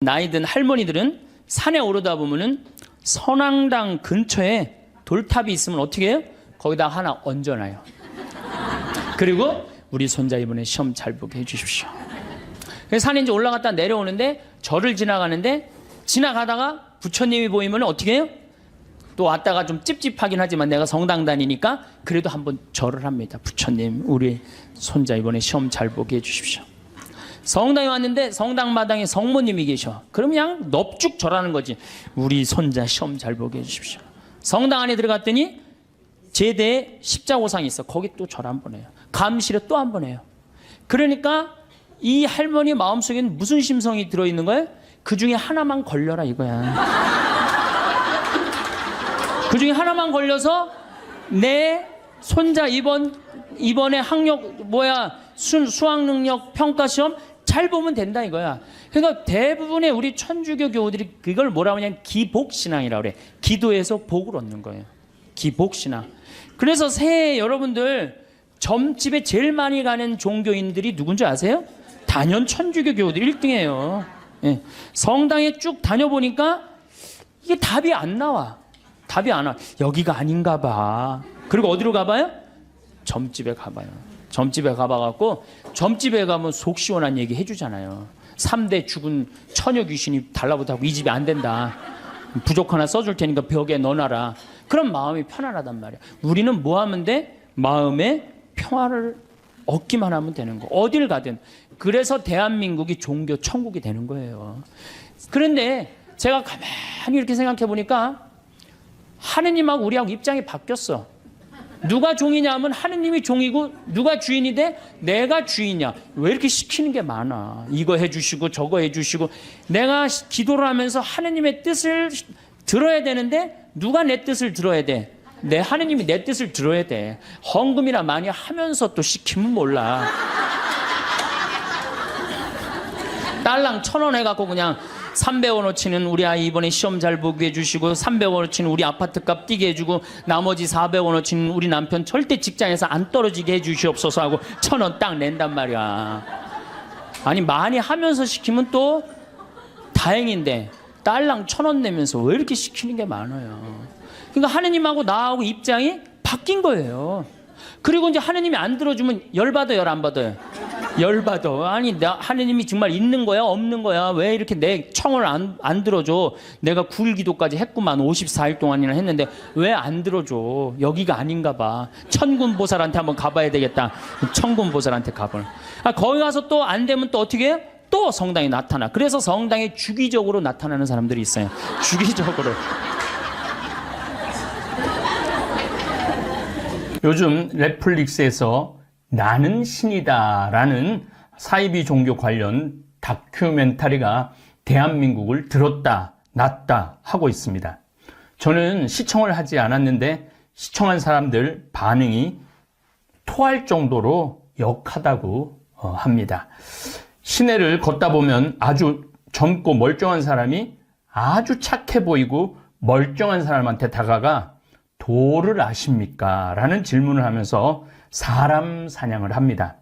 나이 든 할머니들은 산에 오르다 보면은 선앙당 근처에 돌탑이 있으면 어떻게 해요? 거기다 하나 얹어놔요. 그리고 우리 손자 이번에 시험 잘 보게 해주십시오. 그래서 산에 이제 올라갔다 내려오는데 절을 지나가는데 지나가다가 부처님이 보이면 어떻게 해요? 또 왔다가 좀 찝찝하긴 하지만 내가 성당 다니니까 그래도 한번 절을 합니다. 부처님, 우리 손자 이번에 시험 잘 보게 해주십시오. 성당에 왔는데 성당 마당에 성모님이 계셔. 그럼 그냥 넙죽 절하는 거지. 우리 손자 시험 잘 보게 해주십시오. 성당 안에 들어갔더니 제대에 십자고상이 있어. 거기 또 절 한 번 해요. 감실에 또 한 번 해요. 그러니까 이 할머니 마음속에는 무슨 심성이 들어있는 거예요? 그 중에 하나만 걸려라 이거야. 그 중에 하나만 걸려서 내 손자 이번에 수학 능력 평가 시험 잘 보면 된다 이거야. 그러니까 대부분의 우리 천주교 교우들이 그걸 뭐라고 하냐면 기복신앙이라고 그래. 기도해서 복을 얻는 거예요. 기복신앙. 그래서 새해 여러분들 점집에 제일 많이 가는 종교인들이 누군지 아세요? 단연 천주교 교우들 1등이에요. 예. 성당에 쭉 다녀보니까 이게 답이 안 나와. 답이 안 와. 여기가 아닌가 봐. 그리고 어디로 가봐요? 점집에 가봐요. 점집에 가봐갖고 점집에 가면 속 시원한 얘기 해주잖아요. 3대 죽은 처녀 귀신이 달라붙하고 이 집이 안 된다. 부족 하나 써줄 테니까 벽에 넣어놔라. 그럼 마음이 편안하단 말이야. 우리는 뭐 하면 돼? 마음의 평화를 얻기만 하면 되는 거. 어딜 가든. 그래서 대한민국이 종교 천국이 되는 거예요. 그런데 제가 가만히 이렇게 생각해 보니까 하느님하고 우리하고 입장이 바뀌었어. 누가 종이냐 하면 하느님이 종이고 누가 주인이 돼? 내가 주인이야. 왜 이렇게 시키는 게 많아. 이거 해주시고 저거 해주시고. 내가 기도를 하면서 하느님의 뜻을 들어야 되는데 누가 내 뜻을 들어야 돼? 내 하느님이 내 뜻을 들어야 돼. 헌금이나 많이 하면서 또 시키면 몰라. 딸랑 1,000원 해갖고 그냥 300원어치는 우리 아이 이번에 시험 잘 보게 해주시고 300원어치는 우리 아파트값 뛰게 해주고 나머지 400원어치는 우리 남편 절대 직장에서 안 떨어지게 해주시옵소서 하고 1,000원 딱 낸단 말이야. 아니 많이 하면서 시키면 또 다행인데 딸랑 1,000원 내면서 왜 이렇게 시키는 게 많아요. 그러니까 하느님하고 나하고 입장이 바뀐 거예요. 그리고 이제 하느님이 안 들어주면 열받아요, 열 안 받아요? 열받아. 아니 하느님이 정말 있는 거야 없는 거야? 왜 이렇게 내 청을 안 들어줘? 내가 9일 기도까지 했구만. 54일 동안이나 했는데 왜 안 들어줘? 여기가 아닌가 봐. 천군보살한테 한번 가봐야 되겠다. 천군보살한테 가봐. 거기 가서 또 안 되면 또 어떻게 해요? 또 성당에 나타나. 그래서 성당에 주기적으로 나타나는 사람들이 있어요. 주기적으로. 요즘 넷플릭스에서 나는 신이다 라는 사이비 종교 관련 다큐멘터리가 대한민국을 들었다 놨다 하고 있습니다. 저는 시청을 하지 않았는데 시청한 사람들 반응이 토할 정도로 역하다고 합니다. 시내를 걷다 보면 아주 젊고 멀쩡한 사람이 아주 착해 보이고 멀쩡한 사람한테 다가가 도를 아십니까? 라는 질문을 하면서 사람 사냥을 합니다.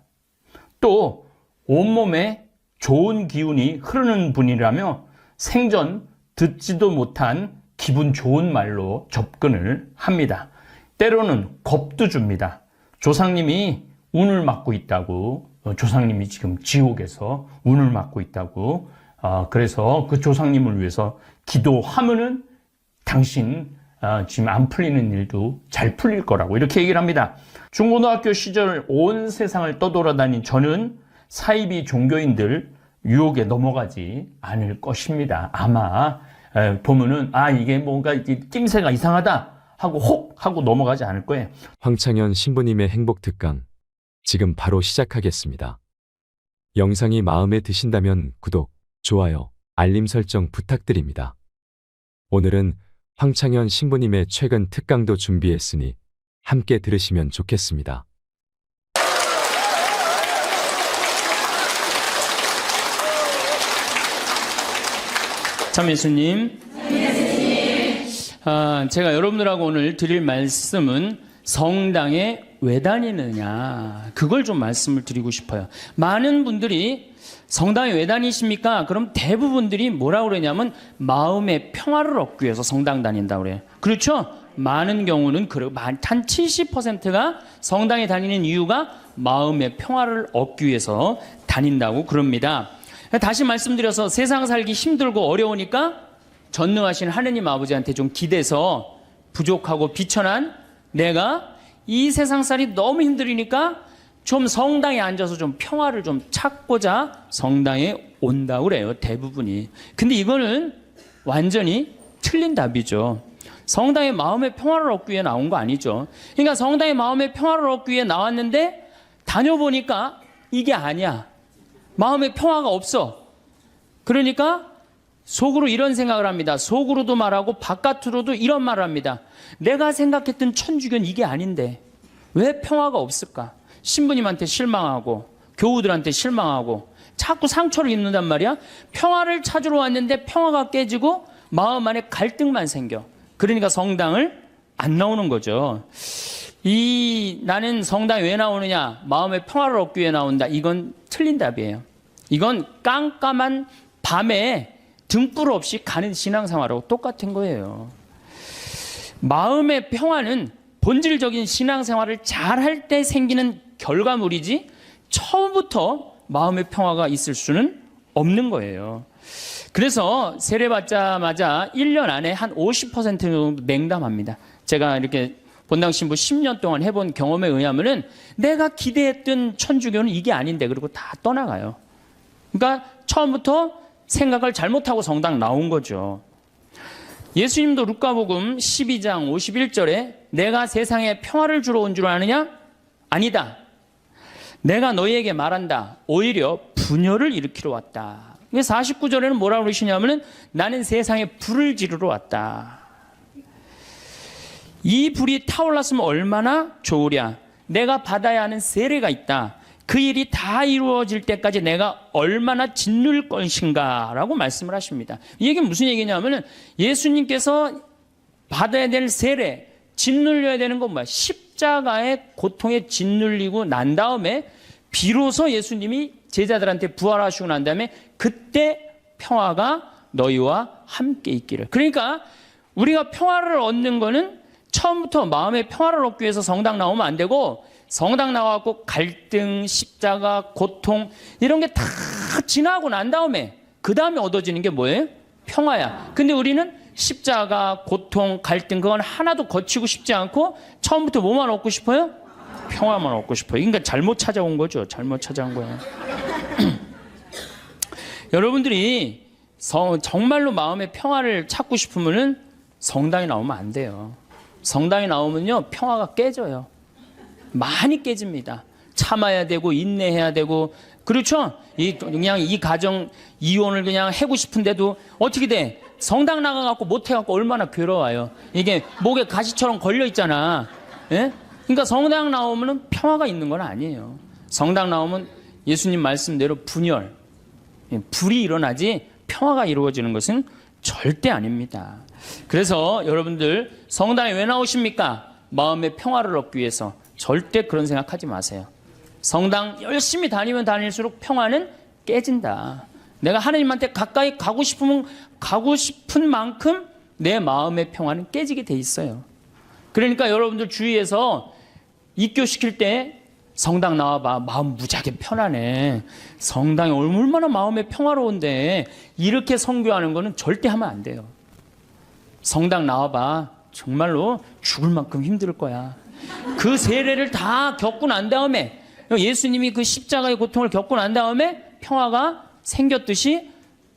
또 온몸에 좋은 기운이 흐르는 분이라며 생전 듣지도 못한 기분 좋은 말로 접근을 합니다. 때로는 겁도 줍니다. 조상님이 운을 맡고 있다고, 조상님이 지금 지옥에서 운을 맡고 있다고, 그래서 그 조상님을 위해서 기도하면은 당신 지금 안 풀리는 일도 잘 풀릴 거라고 이렇게 얘기를 합니다. 중고등학교 시절 온 세상을 떠돌아다닌 저는 사이비 종교인들 유혹에 넘어가지 않을 것입니다. 아마 보면은 이게 뭔가 낌새가 이상하다 하고 혹 하고 넘어가지 않을 거예요. 황창현 신부님의 행복특강 지금 바로 시작하겠습니다. 영상이 마음에 드신다면 구독, 좋아요, 알림 설정 부탁드립니다. 오늘은 황창현 신부님의 최근 특강도 준비했으니 함께 들으시면 좋겠습니다. 참 예수님, 제가 여러분들하고 오늘 드릴 말씀은 성당에 왜 다니느냐, 그걸 좀 말씀을 드리고 싶어요. 많은 분들이 성당에 왜 다니십니까? 그럼 대부분들이 뭐라고 그러냐면 마음의 평화를 얻기 위해서 성당 다닌다고 그래요. 그렇죠? 많은 경우는 한 70%가 성당에 다니는 이유가 마음의 평화를 얻기 위해서 다닌다고 그럽니다. 다시 말씀드려서 세상 살기 힘들고 어려우니까 전능하신 하느님 아버지한테 좀 기대서 부족하고 비천한 내가 이 세상살이 너무 힘들으니까 좀 성당에 앉아서 좀 평화를 좀 찾고자 성당에 온다고 그래요, 대부분이. 근데 이거는 완전히 틀린 답이죠. 성당에 마음의 평화를 얻기 위해 나온 거 아니죠. 그러니까 성당에 마음의 평화를 얻기 위해 나왔는데 다녀보니까 이게 아니야. 마음의 평화가 없어. 그러니까 속으로 이런 생각을 합니다. 속으로도 말하고 바깥으로도 이런 말을 합니다. 내가 생각했던 천주교는 이게 아닌데 왜 평화가 없을까? 신부님한테 실망하고 교우들한테 실망하고 자꾸 상처를 입는단 말이야. 평화를 찾으러 왔는데 평화가 깨지고 마음 안에 갈등만 생겨. 그러니까 성당을 안 나오는 거죠. 나는 성당에 왜 나오느냐? 마음의 평화를 얻기 위해 나온다. 이건 틀린 답이에요. 이건 깜깜한 밤에 등불 없이 가는 신앙생활하고 똑같은 거예요. 마음의 평화는 본질적인 신앙생활을 잘할 때 생기는 결과물이지 처음부터 마음의 평화가 있을 수는 없는 거예요. 그래서 세례 받자마자 1년 안에 한 50% 정도 냉담합니다. 제가 이렇게 본당 신부 10년 동안 해본 경험에 의하면은 내가 기대했던 천주교는 이게 아닌데 그리고 다 떠나가요. 그러니까 처음부터 생각을 잘못하고 성당 나온 거죠. 예수님도 루카복음 12장 51절에 내가 세상에 평화를 주러 온 줄 아느냐? 아니다. 내가 너희에게 말한다. 오히려 분열을 일으키러 왔다. 49절에는 뭐라고 그러시냐면은 나는 세상에 불을 지르러 왔다. 이 불이 타올랐으면 얼마나 좋으랴. 내가 받아야 하는 세례가 있다. 그 일이 다 이루어질 때까지 내가 얼마나 짓눌 것인가 라고 말씀을 하십니다. 이 얘기는 무슨 얘기냐면은 예수님께서 받아야 될 세례, 짓눌려야 되는 건 뭐야? 십자가의 고통에 짓눌리고 난 다음에 비로소 예수님이 제자들한테 부활하시고 난 다음에 그때 평화가 너희와 함께 있기를. 그러니까 우리가 평화를 얻는 거는 처음부터 마음의 평화를 얻기 위해서 성당 나오면 안 되고 성당 나와갖고 갈등, 십자가, 고통 이런 게 다 지나고 난 다음에 그 다음에 얻어지는 게 뭐예요? 평화야. 근데 우리는 십자가, 고통, 갈등 그건 하나도 거치고 싶지 않고 처음부터 뭐만 얻고 싶어요? 평화만 얻고 싶어요. 그러니까 잘못 찾아온 거죠. 잘못 찾아온 거예요. 여러분들이 정말로 마음의 평화를 찾고 싶으면은 성당에 나오면 안 돼요. 성당에 나오면요 평화가 깨져요. 많이 깨집니다. 참아야 되고 인내해야 되고 그렇죠? 그냥 이 가정 이혼을 그냥 하고 싶은데도 어떻게 돼? 성당 나가갖고 못해갖고 얼마나 괴로워요. 이게 목에 가시처럼 걸려 있잖아. 예? 그러니까 성당 나오면은 평화가 있는 건 아니에요. 성당 나오면 예수님 말씀대로 분열, 불이 일어나지 평화가 이루어지는 것은 절대 아닙니다. 그래서 여러분들 성당에 왜 나오십니까? 마음의 평화를 얻기 위해서. 절대 그런 생각하지 마세요. 성당 열심히 다니면 다닐수록 평화는 깨진다. 내가 하나님한테 가까이 가고 싶으면 가고 싶은 만큼 내 마음의 평화는 깨지게 돼 있어요. 그러니까 여러분들 주위에서 입교시킬 때 성당 나와봐. 마음 무지하게 편하네. 성당이 얼마나 마음의 평화로운데 이렇게 선교하는 거는 절대 하면 안 돼요. 성당 나와봐. 정말로 죽을 만큼 힘들 거야. 그 세례를 다 겪고 난 다음에 예수님이 그 십자가의 고통을 겪고 난 다음에 평화가 생겼듯이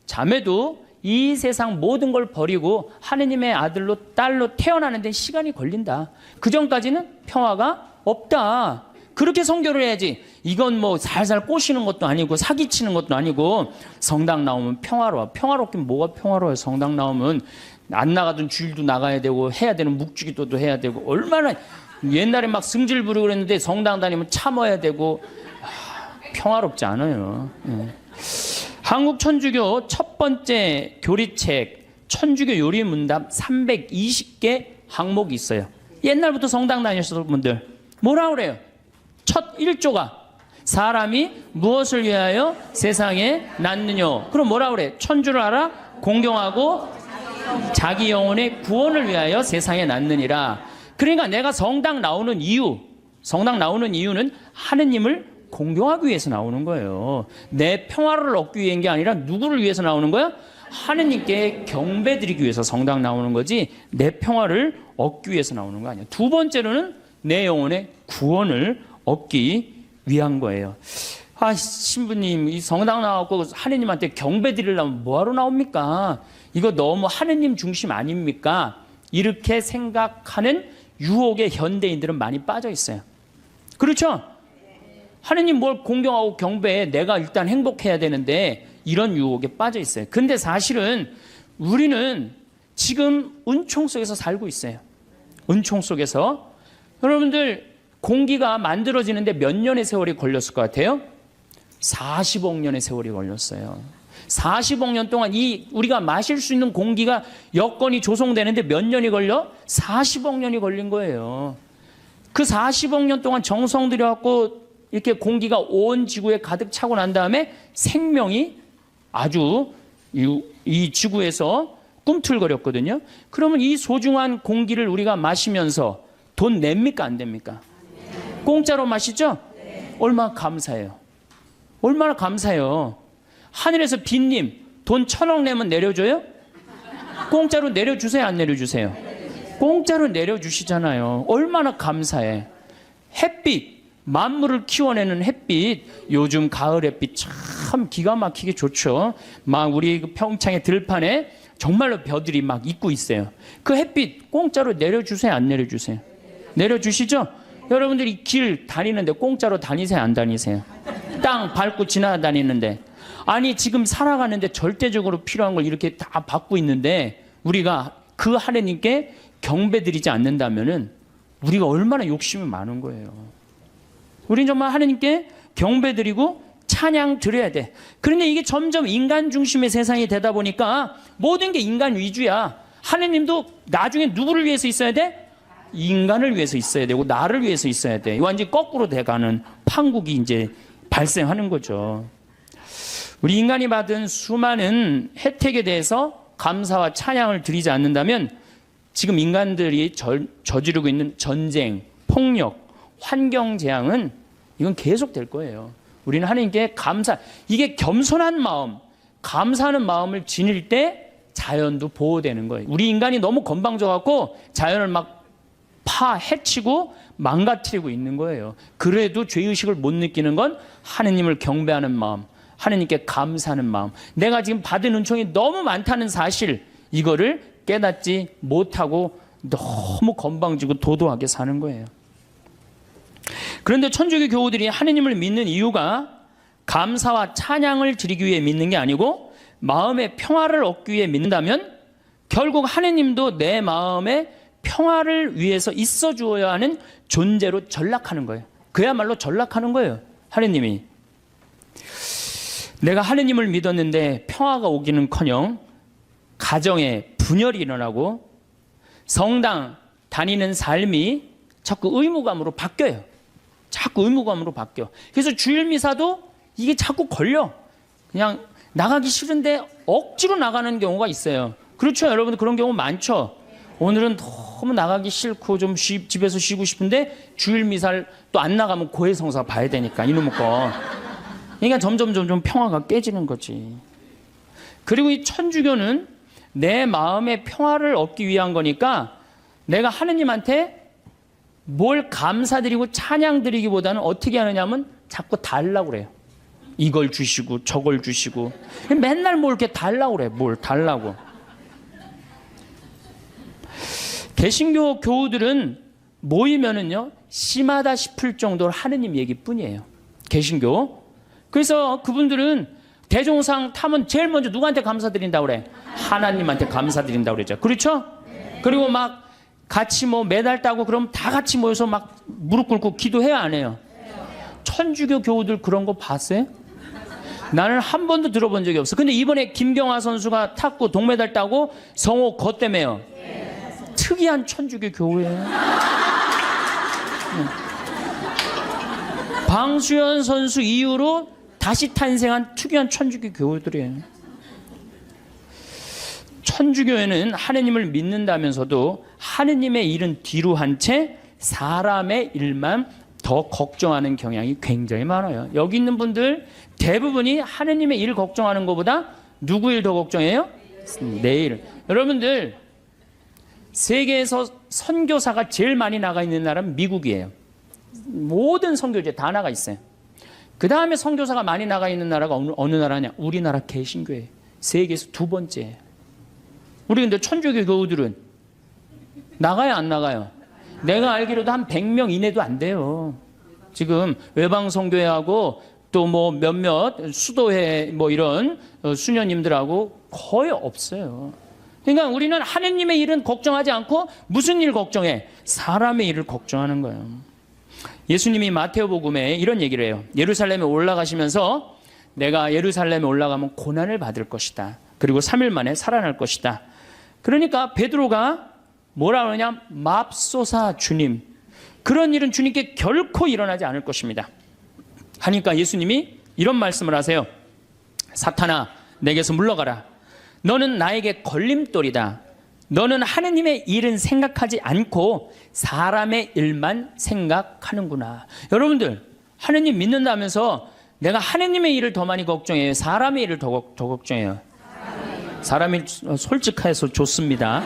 자매도 이 세상 모든 걸 버리고 하느님의 아들로 딸로 태어나는 데 시간이 걸린다. 그 전까지는 평화가 없다. 그렇게 선교를 해야지. 이건 뭐 살살 꼬시는 것도 아니고 사기치는 것도 아니고 성당 나오면 평화로워. 평화롭긴 뭐가 평화로워요. 성당 나오면 안 나가던 주일도 나가야 되고 해야 되는 묵주기도도 해야 되고 얼마나 옛날에 막 승질 부르고 그랬는데 성당 다니면 참아야 되고 평화롭지 않아요. 한국 천주교 첫 번째 교리책 천주교 요리 문답 320개 항목이 있어요. 옛날부터 성당 다니셨던 분들 뭐라 그래요? 첫 1조가 사람이 무엇을 위하여 세상에 낳느뇨? 그럼 뭐라 그래? 천주를 알아? 공경하고 자기 영혼의 구원을 위하여 세상에 낳느니라. 그러니까 내가 성당 나오는 이유는 하느님을 공경하기 위해서 나오는 거예요. 내 평화를 얻기 위한 게 아니라 누구를 위해서 나오는 거야? 하느님께 경배드리기 위해서 성당 나오는 거지 내 평화를 얻기 위해서 나오는 거 아니야. 두 번째로는 내 영혼의 구원을 얻기 위한 거예요. 아, 신부님, 이 성당 나왔고 하느님한테 경배 드리려면 뭐하러 나옵니까? 이거 너무 하느님 중심 아닙니까? 이렇게 생각하는 유혹에 현대인들은 많이 빠져 있어요. 그렇죠? 하느님 뭘 공경하고 경배해. 내가 일단 행복해야 되는데 이런 유혹에 빠져 있어요. 근데 사실은 우리는 지금 은총 속에서 살고 있어요. 은총 속에서. 여러분들 공기가 만들어지는데 몇 년의 세월이 걸렸을 것 같아요? 40억 년의 세월이 걸렸어요. 40억 년 동안 이 우리가 마실 수 있는 공기가 여건이 조성되는데 몇 년이 걸려? 40억 년이 걸린 거예요. 그 40억 년 동안 정성 들여갖고 이렇게 공기가 온 지구에 가득 차고 난 다음에 생명이 아주 이 지구에서 꿈틀거렸거든요. 그러면 이 소중한 공기를 우리가 마시면서 돈 냅니까? 안 됩니까? 공짜로 마시죠? 얼마나 감사해요. 얼마나 감사해요. 하늘에서 빈님 돈 1,000억 내면 내려줘요? 공짜로 내려주세요? 안 내려주세요? 공짜로 내려주시잖아요. 얼마나 감사해. 햇빛, 만물을 키워내는 햇빛, 요즘 가을 햇빛 참 기가 막히게 좋죠. 막 우리 평창의 들판에 정말로 벼들이 막 있고 있어요. 그 햇빛 공짜로 내려주세요? 안 내려주세요? 내려주시죠? 여러분들이 길 다니는데 공짜로 다니세요? 안 다니세요? 땅 밟고 지나다니는데, 아니 지금 살아가는데 절대적으로 필요한 걸 이렇게 다 받고 있는데 우리가 그 하느님께 경배드리지 않는다면은 우리가 얼마나 욕심이 많은 거예요. 우린 정말 하느님께 경배드리고 찬양 드려야 돼. 그런데 이게 점점 인간 중심의 세상이 되다 보니까 모든 게 인간 위주야. 하느님도 나중에 누구를 위해서 있어야 돼? 인간을 위해서 있어야 되고 나를 위해서 있어야 돼. 완전히 거꾸로 돼가는 판국이 이제 발생하는 거죠. 우리 인간이 받은 수많은 혜택에 대해서 감사와 찬양을 드리지 않는다면 지금 인간들이 저지르고 있는 전쟁, 폭력, 환경 재앙은 이건 계속 될 거예요. 우리는 하나님께 이게 겸손한 마음, 감사하는 마음을 지닐 때 자연도 보호되는 거예요. 우리 인간이 너무 건방져갖고 자연을 막 해치고 망가뜨리고 있는 거예요. 그래도 죄의식을 못 느끼는 건 하느님을 경배하는 마음, 하느님께 감사하는 마음, 내가 지금 받은 은총이 너무 많다는 사실, 이거를 깨닫지 못하고 너무 건방지고 도도하게 사는 거예요. 그런데 천주교 교우들이 하느님을 믿는 이유가 감사와 찬양을 드리기 위해 믿는 게 아니고 마음의 평화를 얻기 위해 믿는다면 결국 하느님도 내 마음의 평화를 위해서 있어 주어야 하는 존재로 전락하는 거예요. 그야말로 전락하는 거예요. 하느님이. 내가 하느님을 믿었는데 평화가 오기는커녕 가정에 분열이 일어나고 성당 다니는 삶이 자꾸 의무감으로 바뀌어요. 자꾸 의무감으로 바뀌어. 그래서 주일 미사도 이게 자꾸 걸려. 그냥 나가기 싫은데 억지로 나가는 경우가 있어요. 그렇죠? 여러분 그런 경우 많죠? 오늘은 너무 나가기 싫고 좀 집에서 쉬고 싶은데 주일 미사를 또 안 나가면 고해성사 봐야 되니까 이놈의 거. 그러니까 점점 평화가 깨지는 거지. 그리고 이 천주교는 내 마음의 평화를 얻기 위한 거니까 내가 하느님한테 뭘 감사드리고 찬양드리기보다는 어떻게 하느냐면 자꾸 달라고 그래요. 이걸 주시고 저걸 주시고 맨날 뭘 이렇게 달라고 그래. 뭘 달라고. 개신교 교우들은 모이면은요 심하다 싶을 정도로 하느님 얘기뿐이에요. 개신교. 그래서 그분들은 대종상 타면 제일 먼저 누구한테 감사드린다고 그래? 하나님한테 감사드린다고 그러죠. 그렇죠? 그리고 막 같이 뭐 메달 따고 그럼 다 같이 모여서 막 무릎 꿇고 기도해야 안 해요? 천주교 교우들 그런 거 봤어요? 나는 한 번도 들어본 적이 없어. 근데 이번에 김경화 선수가 탔고 동메달 따고 성호 거 때문에요. 특이한 천주교 교우예요. 방수현 선수 이후로 다시 탄생한 특이한 천주교 교우들이에요. 천주교회는 하느님을 믿는다면서도 하느님의 일은 뒤로 한 채 사람의 일만 더 걱정하는 경향이 굉장히 많아요. 여기 있는 분들 대부분이 하느님의 일 걱정하는 것보다 누구 일 더 걱정해요? 내일. 여러분들 세계에서 선교사가 제일 많이 나가 있는 나라는 미국이에요. 모든 선교제 다 나가 있어요. 그 다음에 선교사가 많이 나가 있는 나라가 어느 나라냐? 우리나라 개신교회. 세계에서 두 번째예요. 우리 근데 천주교 교우들은 나가요, 안 나가요? 내가 알기로도 한 100명 이내도 안 돼요. 지금 외방선교회하고 또 뭐 몇몇 수도회 뭐 이런 수녀님들하고 거의 없어요. 그러니까 우리는 하느님의 일은 걱정하지 않고 무슨 일 걱정해? 사람의 일을 걱정하는 거예요. 예수님이 마태오복음에 이런 얘기를 해요. 예루살렘에 올라가시면서 내가 예루살렘에 올라가면 고난을 받을 것이다. 그리고 3일 만에 살아날 것이다. 그러니까 베드로가 뭐라 그러냐? 맙소사 주님. 그런 일은 주님께 결코 일어나지 않을 것입니다. 하니까 예수님이 이런 말씀을 하세요. 사탄아, 내게서 물러가라. 너는 나에게 걸림돌이다. 너는 하느님의 일은 생각하지 않고 사람의 일만 생각하는구나. 여러분들, 하느님 믿는다면서 내가 하느님의 일을 더 많이 걱정해요? 사람의 일을 더 걱정해요? 사람이 솔직해서 좋습니다.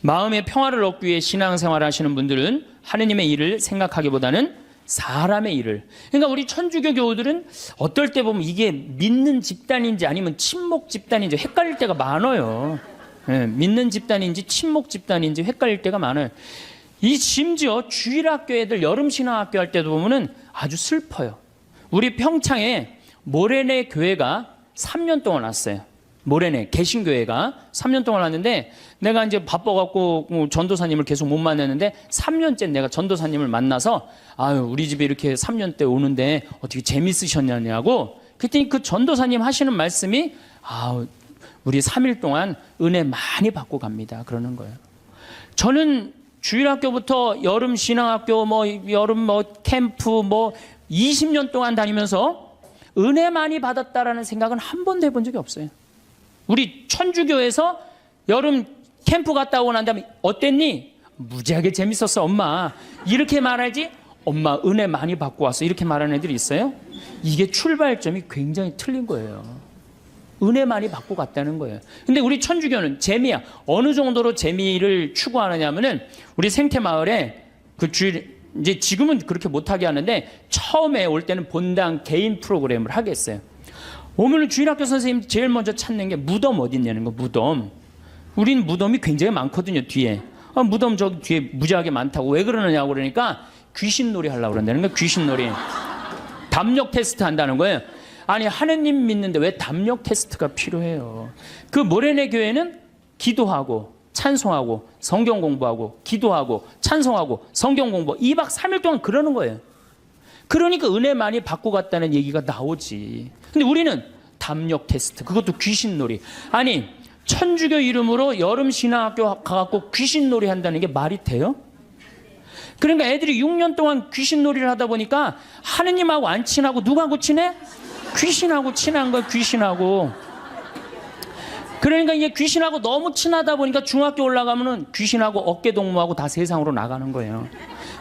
마음의 평화를 얻기 위해 신앙생활을 하시는 분들은 하느님의 일을 생각하기보다는 사람의 일을. 그러니까 우리 천주교 교우들은 어떨 때 보면 이게 믿는 집단인지 아니면 친목 집단인지 헷갈릴 때가 많아요. 네, 믿는 집단인지 친목 집단인지 헷갈릴 때가 많아요. 이 심지어 주일학교 애들 여름신앙학교 할 때도 보면은 아주 슬퍼요. 우리 평창에 모래내 교회가 3년 동안 왔어요. 모래내 개신교회가 3년 동안 왔는데 내가 이제 바빠갖고 전도사님을 계속 못 만났는데 3년째 내가 전도사님을 만나서 아유 우리 집에 이렇게 3년 때 오는데 어떻게 재밌으셨냐고 그랬더니 그 전도사님 하시는 말씀이 아우 우리 3일 동안 은혜 많이 받고 갑니다 그러는 거예요. 저는 주일학교부터 여름 신앙학교 여름 캠프 20년 동안 다니면서 은혜 많이 받았다라는 생각은 한 번도 해본 적이 없어요. 우리 천주교에서 여름 캠프 갔다 오고 난 다음에 어땠니? 무지하게 재밌었어 엄마. 이렇게 말하지 엄마 은혜 많이 받고 왔어 이렇게 말하는 애들이 있어요? 이게 출발점이 굉장히 틀린 거예요. 은혜 많이 받고 갔다는 거예요. 근데 우리 천주교는 재미야. 어느 정도로 재미를 추구하느냐면은 우리 생태마을에 그 주일 이제 지금은 그렇게 못하게 하는데 처음에 올 때는 본당 개인 프로그램을 하게 했어요. 오면은 주일학교 선생님 제일 먼저 찾는 게 무덤 어디 있냐는 거. 무덤. 우린 무덤이 굉장히 많거든요 뒤에. 무덤 저기 뒤에 무지하게 많다고. 왜 그러느냐고 그러니까 귀신놀이 하려고 그런다는 거예요. 귀신놀이. 담력 테스트 한다는 거예요. 아니 하느님 믿는데 왜 담력 테스트가 필요해요? 그 모래내 교회는 기도하고 찬송하고 성경 공부하고 기도하고 찬송하고 성경 공부 2박 3일 동안 그러는 거예요. 그러니까 은혜 많이 받고 갔다는 얘기가 나오지. 근데 우리는 담력 테스트, 그것도 귀신놀이. 아니 천주교 이름으로 여름 신앙학교 가갖고 귀신놀이 한다는 게 말이 돼요? 그러니까 애들이 6년 동안 귀신놀이를 하다 보니까 하느님하고 안 친하고 누구하고 친해? 귀신하고 친한 거야. 귀신하고. 그러니까 이게 귀신하고 너무 친하다 보니까 중학교 올라가면은 귀신하고 어깨동무하고 다 세상으로 나가는 거예요.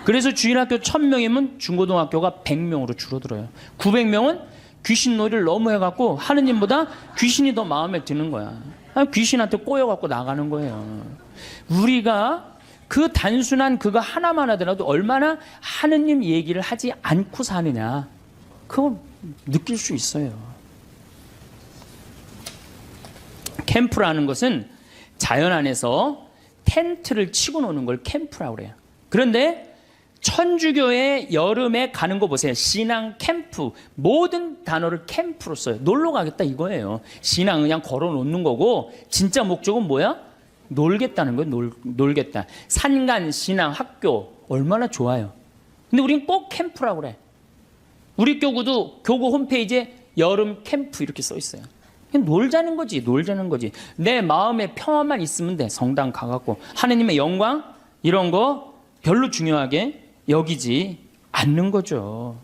그래서 주일학교 1000명이면 중고등학교가 100명으로 줄어들어요. 900명은 귀신놀이를 너무 해갖고 하느님보다 귀신이 더 마음에 드는 거야. 귀신한테 꼬여갖고 나가는 거예요. 우리가 그 단순한 그거 하나만 하더라도 얼마나 하느님 얘기를 하지 않고 사느냐 그걸 느낄 수 있어요. 캠프라는 것은 자연 안에서 텐트를 치고 노는 걸 캠프라고 그래요. 그런데 천주교의 여름에 가는 거 보세요. 신앙 캠프. 모든 단어를 캠프로 써요. 놀러 가겠다 이거예요. 신앙 그냥 걸어 놓는 거고 진짜 목적은 뭐야? 놀겠다는 거예요. 놀겠다. 산간 신앙 학교 얼마나 좋아요. 근데 우린 꼭 캠프라고 그래. 우리 교구도 교구 홈페이지에 여름 캠프 이렇게 써 있어요. 그냥 놀자는 거지. 놀자는 거지. 내 마음에 평화만 있으면 돼. 성당 가갖고 하느님의 영광 이런 거 별로 중요하게 여기지 않는 거죠.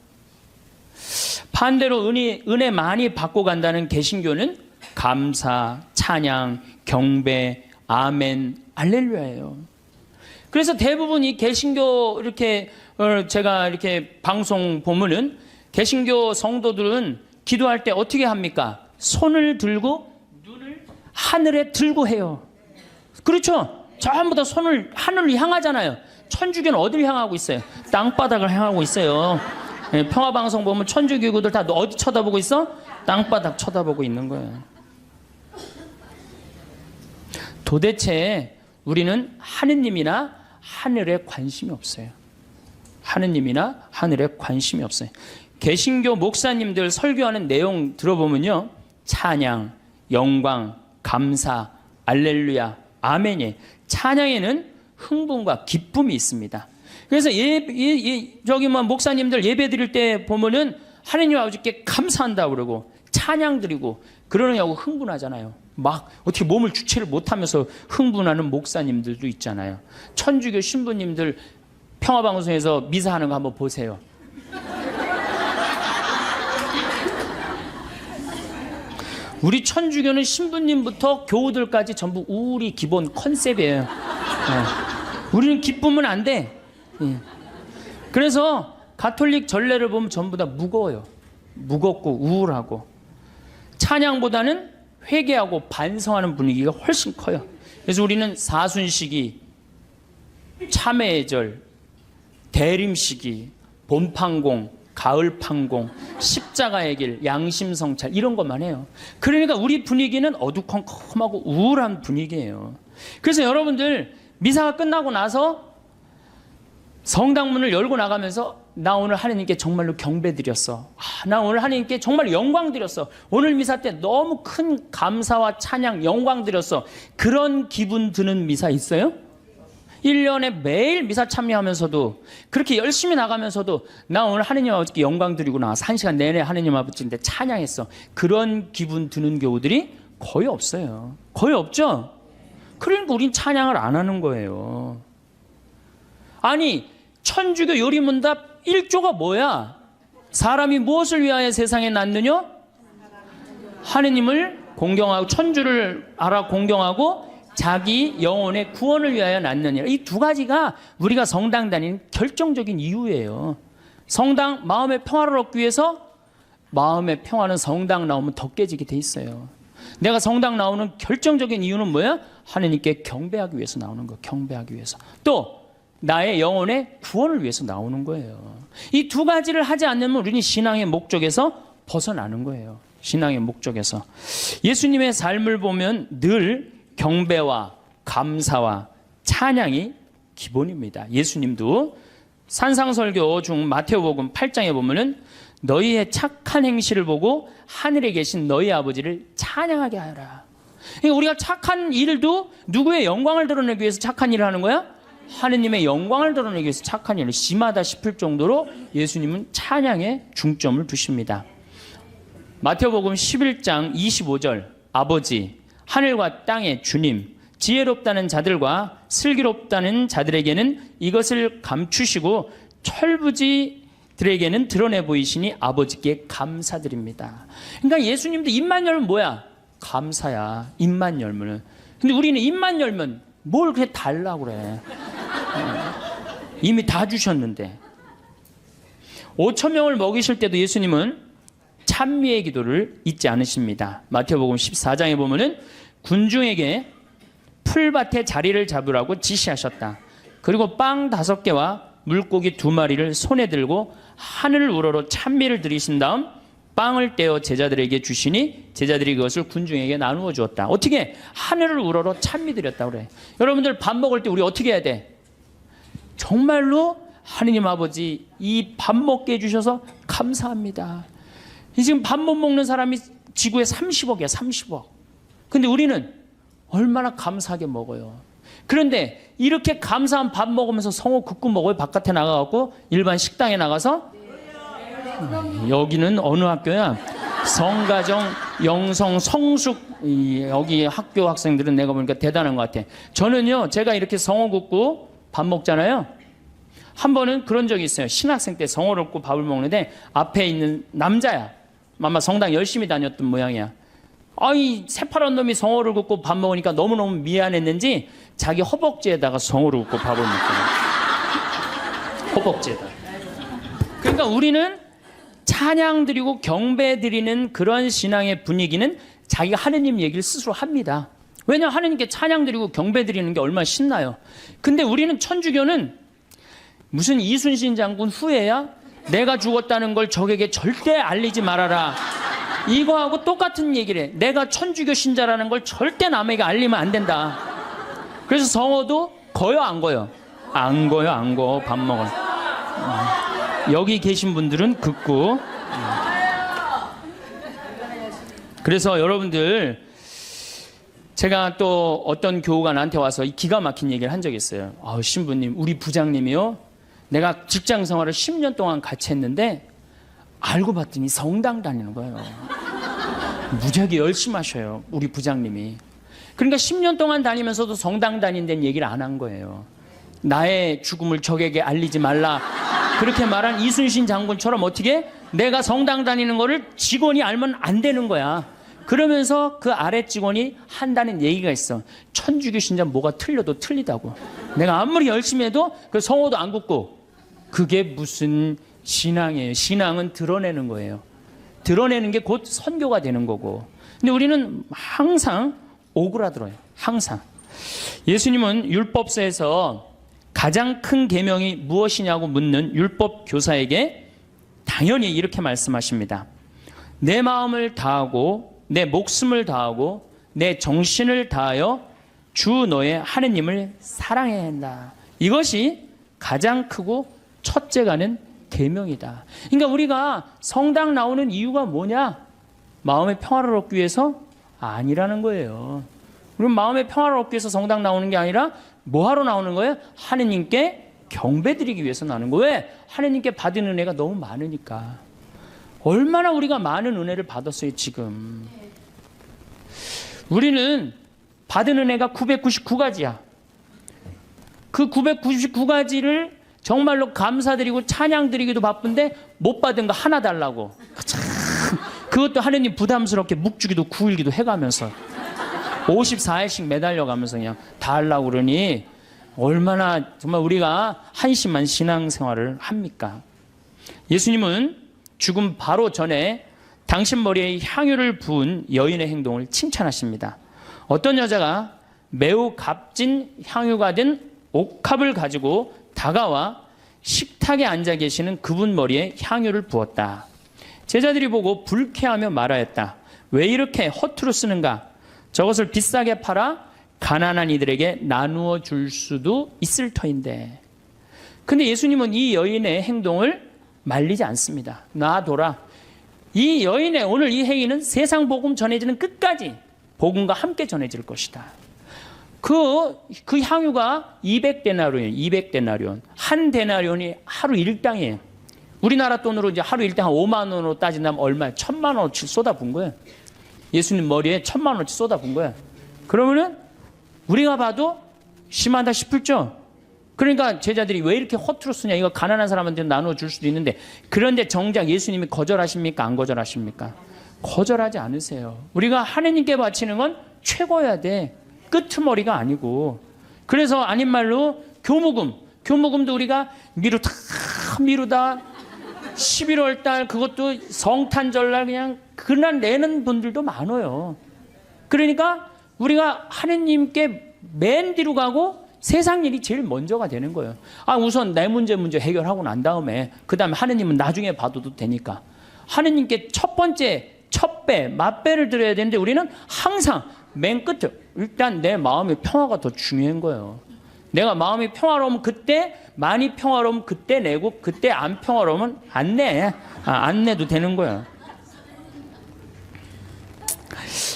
반대로 은혜 많이 받고 간다는 개신교는 감사, 찬양, 경배, 아멘, 할렐루야예요. 그래서 대부분 이 개신교 이렇게 제가 이렇게 방송 보면은 개신교 성도들은 기도할 때 어떻게 합니까? 손을 들고 눈을 하늘에 들고 해요. 그렇죠? 전부 다 손을 하늘을 향하잖아요. 천주교는 어디를 향하고 있어요? 땅바닥을 향하고 있어요. 평화방송 보면 천주교구들 다 어디 쳐다보고 있어? 땅바닥 쳐다보고 있는 거예요. 도대체 우리는 하느님이나 하늘에 관심이 없어요. 하느님이나 하늘에 관심이 없어요. 개신교 목사님들 설교하는 내용 들어보면요. 찬양, 영광, 감사, 알렐루야, 아멘이. 찬양에는 흥분과 기쁨이 있습니다. 그래서 저기 목사님들 예배 드릴 때 보면은 하느님 아버지께 감사한다고 그러고 찬양 드리고 그러느냐고 흥분하잖아요. 막 어떻게 몸을 주체를 못하면서 흥분하는 목사님들도 있잖아요. 천주교 신부님들 평화방송에서 미사하는 거 한번 보세요. 우리 천주교는 신부님부터 교우들까지 전부 우리 기본 컨셉이에요. 우리는 기쁘면 안 돼. 그래서 가톨릭 전례를 보면 전부 다 무거워요. 무겁고 우울하고. 찬양보다는 회개하고 반성하는 분위기가 훨씬 커요. 그래서 우리는 사순시기, 참회의 절, 대림시기, 봄판공, 가을판공, 십자가의 길, 양심성찰 이런 것만 해요. 그러니까 우리 분위기는 어두컴컴하고 우울한 분위기예요. 그래서 여러분들 미사가 끝나고 나서 성당문을 열고 나가면서 나 오늘 하나님께 정말로 경배 드렸어. 나 오늘 하나님께 정말 영광 드렸어. 오늘 미사 때 너무 큰 감사와 찬양, 영광 드렸어. 그런 기분 드는 미사 있어요? 1년에 매일 미사 참여하면서도 그렇게 열심히 나가면서도 나 오늘 하나님 아버지께 영광 드리고 나와서 1시간 내내 하나님 아버지인데 찬양했어. 그런 기분 드는 교우들이 거의 없어요. 거의 없죠? 그러니까 우린 찬양을 안 하는 거예요. 아니 천주교 요리문답 1조가 뭐야? 사람이 무엇을 위하여 세상에 났느냐? 하느님을 공경하고 천주를 알아 공경하고 자기 영혼의 구원을 위하여 낳느니라. 이 두 가지가 우리가 성당 다니는 결정적인 이유예요. 성당 마음의 평화를 얻기 위해서 마음의 평화는 성당 나오면 더 깨지게 돼 있어요. 내가 성당 나오는 결정적인 이유는 뭐야? 하느님께 경배하기 위해서 나오는 거. 경배하기 위해서. 또 나의 영혼의 구원을 위해서 나오는 거예요. 이 두 가지를 하지 않으면 우리는 신앙의 목적에서 벗어나는 거예요. 신앙의 목적에서. 예수님의 삶을 보면 늘 경배와 감사와 찬양이 기본입니다. 예수님도 산상설교 중 마태복음 8장에 보면은 너희의 착한 행실을 보고 하늘에 계신 너희 아버지를 찬양하게 하라. 그러니까 우리가 착한 일도 누구의 영광을 드러내기 위해서 착한 일을 하는 거야? 하느님의 영광을 드러내기 위해서 착한 일을 심하다 싶을 정도로 예수님은 찬양에 중점을 두십니다. 마태복음 11장 25절 아버지 하늘과 땅의 주님 지혜롭다는 자들과 슬기롭다는 자들에게는 이것을 감추시고 철부지들에게는 드러내 보이시니 아버지께 감사드립니다. 그러니까 예수님도 입만 열면 뭐야? 감사야. 입만 열면은. 근데 우리는 입만 열면 뭘 그렇게 달라고 그래. 이미 다 주셨는데. 5천 명을 먹이실 때도 예수님은 찬미의 기도를 잊지 않으십니다. 마태복음 14장에 보면은 군중에게 풀밭에 자리를 잡으라고 지시하셨다. 그리고 빵 5개와 물고기 2마리를 손에 들고 하늘을 우러러 찬미를 드리신 다음 빵을 떼어 제자들에게 주시니 제자들이 그것을 군중에게 나누어 주었다. 어떻게? 하늘을 우러러 찬미 드렸다 그래. 여러분들 밥 먹을 때 우리 어떻게 해야 돼? 정말로 하느님 아버지 이 밥 먹게 해주셔서 감사합니다. 지금 밥 못 먹는 사람이 지구에 30억이야. 30억. 근데 우리는 얼마나 감사하게 먹어요. 그런데 이렇게 감사한 밥 먹으면서 성호 굽고 먹어요? 바깥에 나가갖고 일반 식당에 나가서? 여기는 어느 학교야? 성가정, 영성, 성숙 여기 학교 학생들은 내가 보니까 대단한 것 같아. 저는요 제가 이렇게 성호 굽고 밥 먹잖아요. 한 번은 그런 적이 있어요. 신학생 때 성호를 굽고 밥을 먹는데 앞에 있는 남자야. 아마 성당 열심히 다녔던 모양이야. 아이 새파란 놈이 성호를 굽고 밥 먹으니까 너무너무 미안했는지 자기 허벅지에다가 성호를 굽고 밥을 먹더라고요. 허벅지에다. 그러니까 우리는 찬양 드리고 경배 드리는 그런 신앙의 분위기는 자기가 하느님 얘기를 스스로 합니다. 왜냐하면 하느님께 찬양 드리고 경배 드리는 게 얼마나 신나요. 근데 우리는 천주교는 무슨 이순신 장군 후예야? 내가 죽었다는 걸 적에게 절대 알리지 말아라. 이거하고 똑같은 얘기를 해. 내가 천주교 신자라는 걸 절대 남에게 알리면 안 된다. 그래서 성호도 거요 안 거요? 안 거요 안 거. 밥 먹어. 여기 계신 분들은 극구. 그래서 여러분들 제가 또 어떤 교우가 나한테 와서 기가 막힌 얘기를 한 적이 있어요. 신부님 우리 부장님이요. 내가 직장 생활을 10년 동안 같이 했는데 알고 봤더니 성당 다니는 거예요. 무지하게 열심히 하셔요. 우리 부장님이. 그러니까 10년 동안 다니면서도 성당 다닌다는 얘기를 안 한 거예요. 나의 죽음을 적에게 알리지 말라. 그렇게 말한 이순신 장군처럼 어떻게 내가 성당 다니는 거를 직원이 알면 안 되는 거야. 그러면서 그 아래 직원이 한다는 얘기가 있어. 천주교 신자 뭐가 틀려도 틀리다고. 내가 아무리 열심히 해도 그 성호도 안 굽고. 그게 무슨 신앙이에요. 신앙은 드러내는 거예요. 드러내는 게 곧 선교가 되는 거고. 근데 우리는 항상 오그라들어요. 항상. 예수님은 율법서에서 가장 큰 계명이 무엇이냐고 묻는 율법 교사에게 당연히 이렇게 말씀하십니다. 내 마음을 다하고 내 목숨을 다하고 내 정신을 다하여 주 너의 하느님을 사랑해야 한다. 이것이 가장 크고 첫째가는 계명이다. 그러니까 우리가 성당 나오는 이유가 뭐냐? 마음의 평화를 얻기 위해서? 아니라는 거예요. 그럼 마음의 평화를 얻기 위해서 성당 나오는 게 아니라 뭐하러 나오는 거예요? 하느님께 경배드리기 위해서 나오는 거예요. 왜? 하느님께 받은 은혜가 너무 많으니까. 얼마나 우리가 많은 은혜를 받았어요 지금. 우리는 받은 은혜가 999가지야. 그 999가지를 정말로 감사드리고 찬양드리기도 바쁜데 못 받은 거 하나 달라고. 참, 그것도 하느님 부담스럽게 묵주기도 9일기도 해가면서 54일씩 매달려가면서 그냥 다 하려고 그러니 얼마나 정말 우리가 한심한 신앙생활을 합니까? 예수님은 죽음 바로 전에 당신 머리에 향유를 부은 여인의 행동을 칭찬하십니다. 어떤 여자가 매우 값진 향유가 된 옥합을 가지고 다가와 식탁에 앉아 계시는 그분 머리에 향유를 부었다. 제자들이 보고 불쾌하며 말하였다. 왜 이렇게 허투루 쓰는가? 저것을 비싸게 팔아 가난한 이들에게 나누어 줄 수도 있을 터인데. 근데 예수님은 이 여인의 행동을 말리지 않습니다. 놔둬라. 이 여인의 오늘 이 행위는 세상 복음 전해지는 끝까지 복음과 함께 전해질 것이다. 그 향유가 200데나리온이에요. 200데나리온. 한 데나리온이 하루 일당이에요. 우리나라 돈으로 이제 하루 일당 한 5만 원으로 따진다면 얼마예요? 1,000만 원어치 쏟아부은 거예요. 예수님 머리에 1,000만 원어치 쏟아부은 거예요. 그러면은 우리가 봐도 심하다 싶을죠? 그러니까 제자들이 왜 이렇게 허투루 쓰냐? 이거 가난한 사람한테 나누어 줄 수도 있는데. 그런데 정작 예수님이 거절하십니까? 안 거절하십니까? 거절하지 않으세요. 우리가 하느님께 바치는 건 최고여야 돼. 끄트머리가 아니고. 그래서 아닌 말로 교무금도 우리가 미루다 11월 달 그것도 성탄절날 그냥 그날 내는 분들도 많아요. 그러니까 우리가 하느님께 맨 뒤로 가고 세상 일이 제일 먼저가 되는 거예요. 우선 내 문제 해결하고 난 다음에 그 다음에 하느님은 나중에 봐도 되니까. 하느님께 첫 번째 첫 배, 맛배를 드려야 되는데 우리는 항상 맨 끝에 일단 내 마음의 평화가 더 중요한 거예요. 내가 마음이 평화로우면 그때, 많이 평화로우면 그때 내고, 그때 안 평화로우면 안 내. 안 내도 되는 거예요.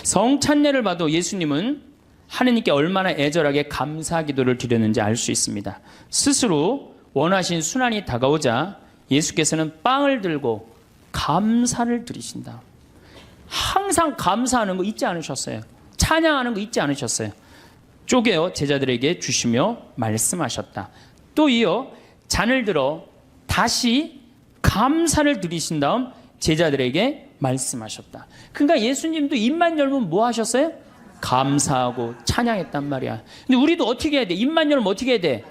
성찬례를 봐도 예수님은 하느님께 얼마나 애절하게 감사 기도를 드렸는지 알 수 있습니다. 스스로 원하신 순환이 다가오자 예수께서는 빵을 들고 감사를 드리신다. 항상 감사하는 거 잊지 않으셨어요. 찬양하는 거 잊지 않으셨어요. 쪼개어 제자들에게 주시며 말씀하셨다. 또 이어 잔을 들어 다시 감사를 드리신 다음 제자들에게 말씀하셨다. 그러니까 예수님도 입만 열면 뭐 하셨어요? 감사하고 찬양했단 말이야. 근데 우리도 어떻게 해야 돼? 입만 열면 어떻게 해야 돼?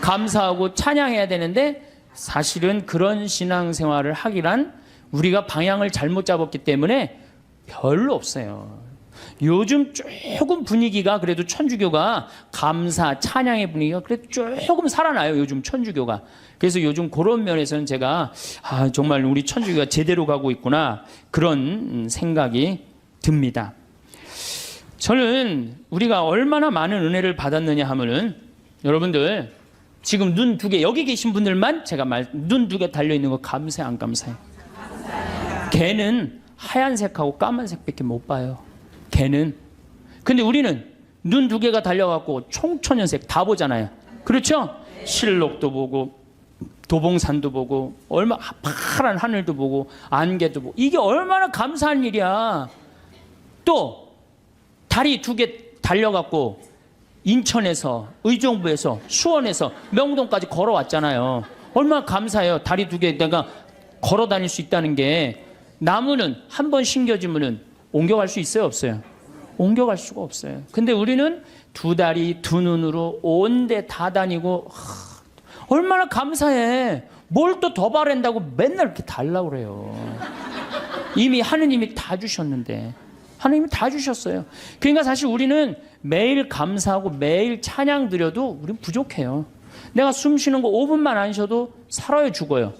감사하고 찬양해야 되는데 사실은 그런 신앙생활을 하기란 우리가 방향을 잘못 잡았기 때문에 별로 없어요. 요즘 조금 분위기가 그래도 천주교가 감사, 찬양의 분위기가 그래도 조금 살아나요. 요즘 천주교가. 그래서 요즘 그런 면에서는 제가 정말 우리 천주교가 제대로 가고 있구나 그런 생각이 듭니다. 저는 우리가 얼마나 많은 은혜를 받았느냐 하면은 여러분들 지금 눈 두 개 여기 계신 분들만 제가 눈 두 개 달려있는 거 감사해 안 감사해? 걔는 하얀색하고 까만색밖에 못 봐요. 걔는. 근데 우리는 눈 두 개가 달려갖고 총천연색 다 보잖아요. 그렇죠? 실록도 보고 도봉산도 보고 얼마 파란 하늘도 보고 안개도 보고 이게 얼마나 감사한 일이야. 또 다리 두 개 달려갖고 인천에서 의정부에서 수원에서 명동까지 걸어왔잖아요. 얼마나 감사해요. 다리 두 개 내가 걸어 다닐 수 있다는 게. 나무는 한 번 심겨지면은 옮겨갈 수 있어요, 없어요? 옮겨갈 수가 없어요. 근데 우리는 두 다리, 두 눈으로 온 데 다 다니고 얼마나 감사해. 뭘 또 더 바란다고 맨날 이렇게 달라고 그래요. 이미 하느님이 다 주셨는데. 하느님이 다 주셨어요. 그러니까 사실 우리는 매일 감사하고 매일 찬양 드려도 우리는 부족해요. 내가 숨 쉬는 거 5분만 안 쉬어도 살아요, 죽어요?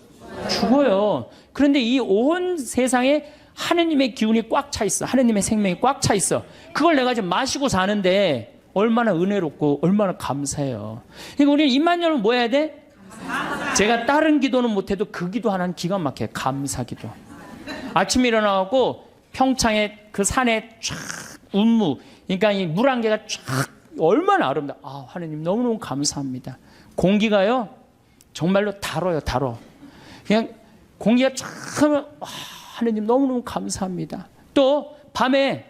죽어요. 그런데 이 온 세상에 하느님의 기운이 꽉 차 있어. 하느님의 생명이 꽉 차 있어. 그걸 내가 지금 마시고 사는데 얼마나 은혜롭고 얼마나 감사해요. 그러니까 우리는 입만 열면 뭐 해야 돼? 제가 다른 기도는 못해도 그 기도 하나는 기가 막혀요. 감사기도. 아침에 일어나고 평창에 그 산에 쫙 운무, 그러니까 이 물안개가 쫙 얼마나 아름다워. 하느님 너무너무 감사합니다. 공기가요 정말로 달아요, 달어. 그냥 공기가 쫙 하면 하느님 너무너무 감사합니다. 또 밤에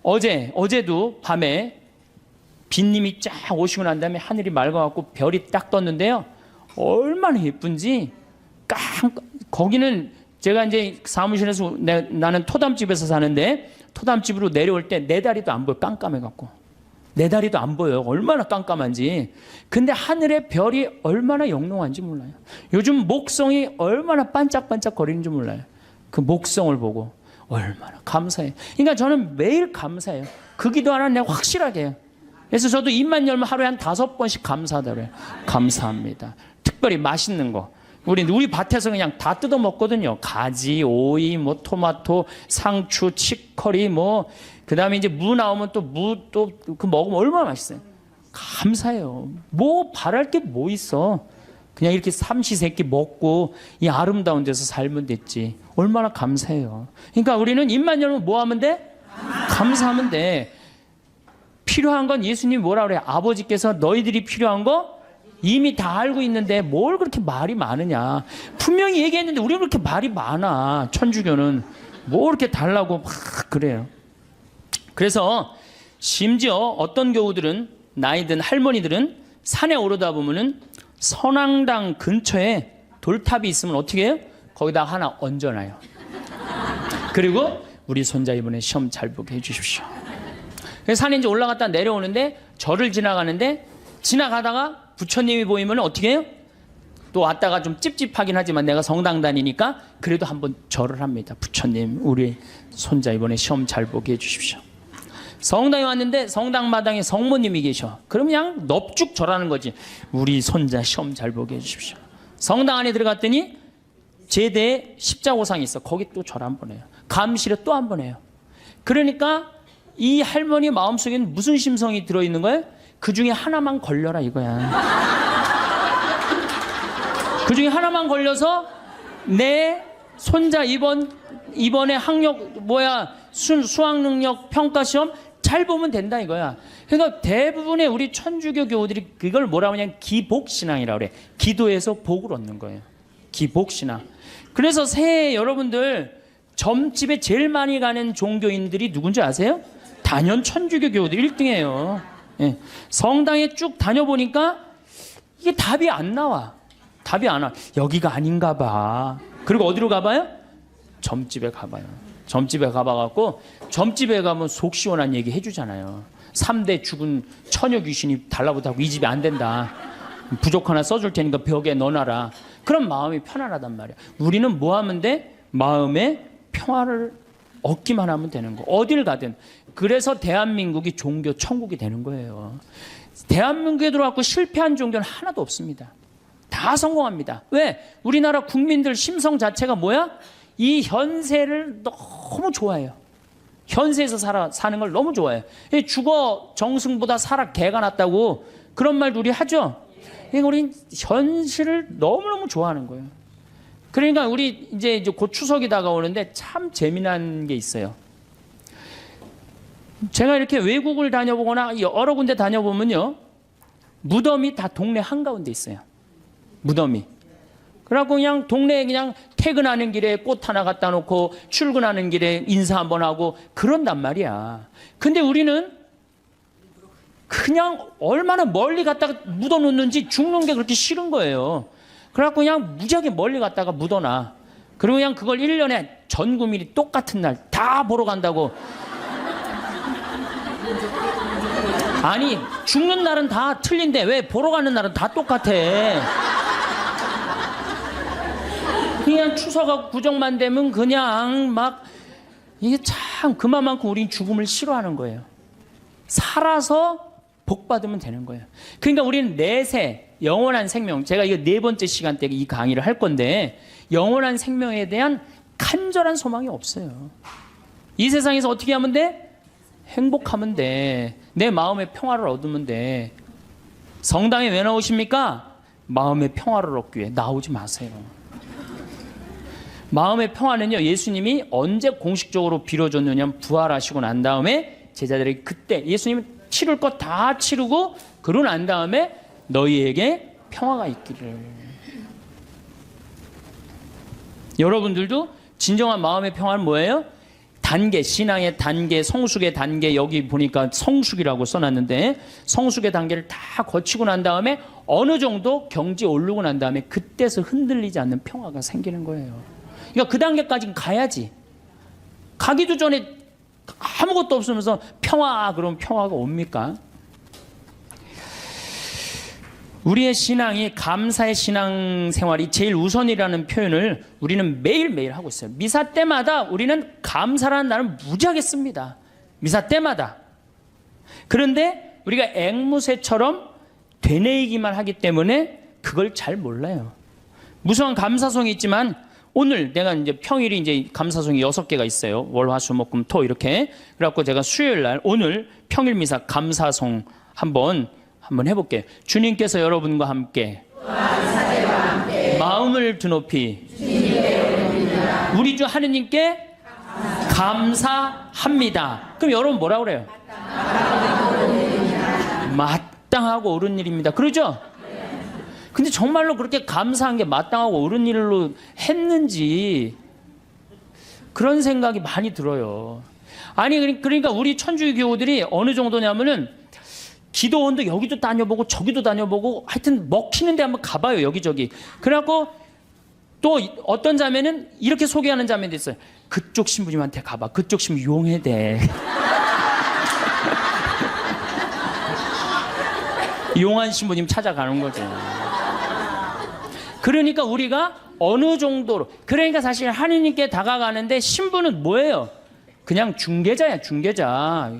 어제도 밤에 빗님이 쫙 오시고 난 다음에 하늘이 맑아갖고 별이 딱 떴는데요. 얼마나 예쁜지 거기는 제가 이제 사무실에서 나는 토담집에서 사는데 토담집으로 내려올 때 내 다리도 안 보여. 깜깜해갖고. 내 다리도 안 보여요. 얼마나 깜깜한지. 근데 하늘의 별이 얼마나 영롱한지 몰라요. 요즘 목성이 얼마나 반짝반짝 거리는지 몰라요. 그 목성을 보고 얼마나 감사해요. 그러니까 저는 매일 감사해요. 그 기도 하나 내가 확실하게 해요. 그래서 저도 입만 열면 하루에 한 5번씩 감사하다 그래요. 감사합니다. 특별히 맛있는 거. 우리 밭에서 그냥 다 뜯어 먹거든요. 가지, 오이, 뭐 토마토, 상추, 치커리, 뭐 그다음에 이제 무 나오면 또 그 먹으면 얼마나 맛있어요. 감사해요. 뭐 바랄 게 뭐 있어. 그냥 이렇게 삼시세끼 먹고 이 아름다운 데서 살면 됐지. 얼마나 감사해요. 그러니까 우리는 입만 열면 뭐 하면 돼? 감사하면 돼. 필요한 건 예수님 뭐라 그래요? 아버지께서 너희들이 필요한 거 이미 다 알고 있는데 뭘 그렇게 말이 많으냐. 분명히 얘기했는데 우리는 그렇게 말이 많아. 천주교는 뭐 이렇게 달라고 막 그래요. 그래서 심지어 어떤 교우들은 나이 든 할머니들은 산에 오르다 보면은 선앙당 근처에 돌탑이 있으면 어떻게 해요? 거기다 하나 얹어놔요. 그리고 우리 손자 이번에 시험 잘 보게 해주십시오. 그래서 산에 이제 올라갔다 내려오는데 절을 지나가는데 지나가다가 부처님이 보이면 어떻게 해요? 또 왔다가 좀 찝찝하긴 하지만 내가 성당 다니니까 그래도 한번 절을 합니다. 부처님 우리 손자 이번에 시험 잘 보게 해주십시오. 성당에 왔는데 성당 마당에 성모님이 계셔. 그럼 그냥 넙죽 절하는 거지. 우리 손자 시험 잘 보게 해주십시오. 성당 안에 들어갔더니 제대에 십자고상이 있어. 거기 또 절 한 번 해요. 감실에 또 한 번 해요. 그러니까 이 할머니 마음속에는 무슨 심성이 들어있는 거예요? 그 중에 하나만 걸려라 이거야. 그 중에 하나만 걸려서 내 손자 이번에 학력 수학 능력 평가 시험 잘 보면 된다 이거야. 그러니까 대부분의 우리 천주교 교우들이 그걸 뭐라고 하냐면 기복신앙이라고 그래. 기도해서 복을 얻는 거예요. 기복신앙. 그래서 새해 여러분들 점집에 제일 많이 가는 종교인들이 누군지 아세요? 단연 천주교 교우들 1등이에요. 예. 성당에 쭉 다녀보니까 이게 답이 안 나와. 답이 안 와. 여기가 아닌가 봐. 그리고 어디로 가봐요? 점집에 가봐요. 점집에 가봐갖고 점집에 가면 속 시원한 얘기 해주잖아요. 3대 죽은 처녀 귀신이 달라붙하고 이 집이 안 된다. 부족 하나 써줄 테니까 벽에 넣어놔라. 그럼 마음이 편안하단 말이야. 우리는 뭐 하면 돼? 마음의 평화를 얻기만 하면 되는 거. 어딜 가든. 그래서 대한민국이 종교 천국이 되는 거예요. 대한민국에 들어왔고 실패한 종교는 하나도 없습니다. 다 성공합니다. 왜? 우리나라 국민들 심성 자체가 뭐야? 이 현세를 너무 좋아해요. 현세에서 사는 걸 너무 좋아해요. 죽어 정승보다 살아 개가 낫다고 그런 말도 우리 하죠. 그러니까 우리 현실을 너무너무 좋아하는 거예요. 그러니까 우리 이제 곧 추석이 다가오는데 참 재미난 게 있어요. 제가 이렇게 외국을 다녀보거나 여러 군데 다녀보면요, 무덤이 다 동네 한가운데 있어요. 무덤이. 그래갖고 그냥 동네에 그냥 퇴근하는 길에 꽃 하나 갖다 놓고 출근하는 길에 인사 한번 하고 그런단 말이야. 근데 우리는 그냥 얼마나 멀리 갔다가 묻어놓는지 죽는 게 그렇게 싫은 거예요. 그래갖고 그냥 무지하게 멀리 갔다가 묻어놔. 그리고 그냥 그걸 1년에 전 국민이 똑같은 날 다 보러 간다고. 아니, 죽는 날은 다 틀린데 왜 보러 가는 날은 다 똑같아. 그냥 추석하고 구정만 되면 그냥 막 이게 참 그만큼 우린 죽음을 싫어하는 거예요. 살아서 복 받으면 되는 거예요. 그러니까 우리는 내세 영원한 생명, 제가 이거 4번째 시간 때 이 강의를 할 건데 영원한 생명에 대한 간절한 소망이 없어요. 이 세상에서 어떻게 하면 돼? 행복하면 돼. 내 마음의 평화를 얻으면 돼. 성당에 왜 나오십니까? 마음의 평화를 얻기 위해. 나오지 마세요. 마음의 평화는요, 예수님이 언제 공식적으로 빌어줬느냐면 부활하시고 난 다음에 제자들에게 그때 예수님은 치를 것 다 치르고 그러고 난 다음에 너희에게 평화가 있기를. 여러분들도 진정한 마음의 평화는 뭐예요? 단계, 신앙의 단계, 성숙의 단계, 여기 보니까 성숙이라고 써놨는데 성숙의 단계를 다 거치고 난 다음에 어느 정도 경지에 오르고 난 다음에 그때서 흔들리지 않는 평화가 생기는 거예요. 그러니까 그 단계까지 가야지. 가기도 전에 아무것도 없으면서 평화, 그러면 평화가 옵니까? 우리의 신앙이, 감사의 신앙생활이 제일 우선이라는 표현을 우리는 매일매일 하고 있어요. 미사 때마다 우리는 감사라는 날을 무지하게 씁니다. 미사 때마다. 그런데 우리가 앵무새처럼 되뇌이기만 하기 때문에 그걸 잘 몰라요. 무수한 감사송이 있지만 오늘 내가 이제 평일이 이제 감사송이 6개가 있어요. 월, 화, 수, 목, 금, 토 이렇게. 그래갖고 제가 수요일 날 오늘 평일 미사 감사송 한번 해볼게요. 주님께서 여러분과 함께 마음을 드높이 우리 주 하느님께 감사합니다. 그럼 여러분 뭐라 그래요? 마땅하고 옳은 일입니다. 그러죠? 근데 정말로 그렇게 감사한 게 마땅하고 옳은 일로 했는지 그런 생각이 많이 들어요. 아니 그러니까 우리 천주교 교우들이 어느 정도냐면은 기도원도 여기도 다녀보고 저기도 다녀보고 하여튼 먹히는 데 한번 가봐요. 여기저기. 그래갖고 또 어떤 자매는 이렇게 소개하는 자매도 있어요. 그쪽 신부님한테 가봐. 그쪽 신부 용해대. 용한 신부님 찾아가는 거죠. 그러니까 우리가 어느 정도로, 그러니까 사실 하느님께 다가가는데 신부는 뭐예요? 그냥 중개자야, 중개자.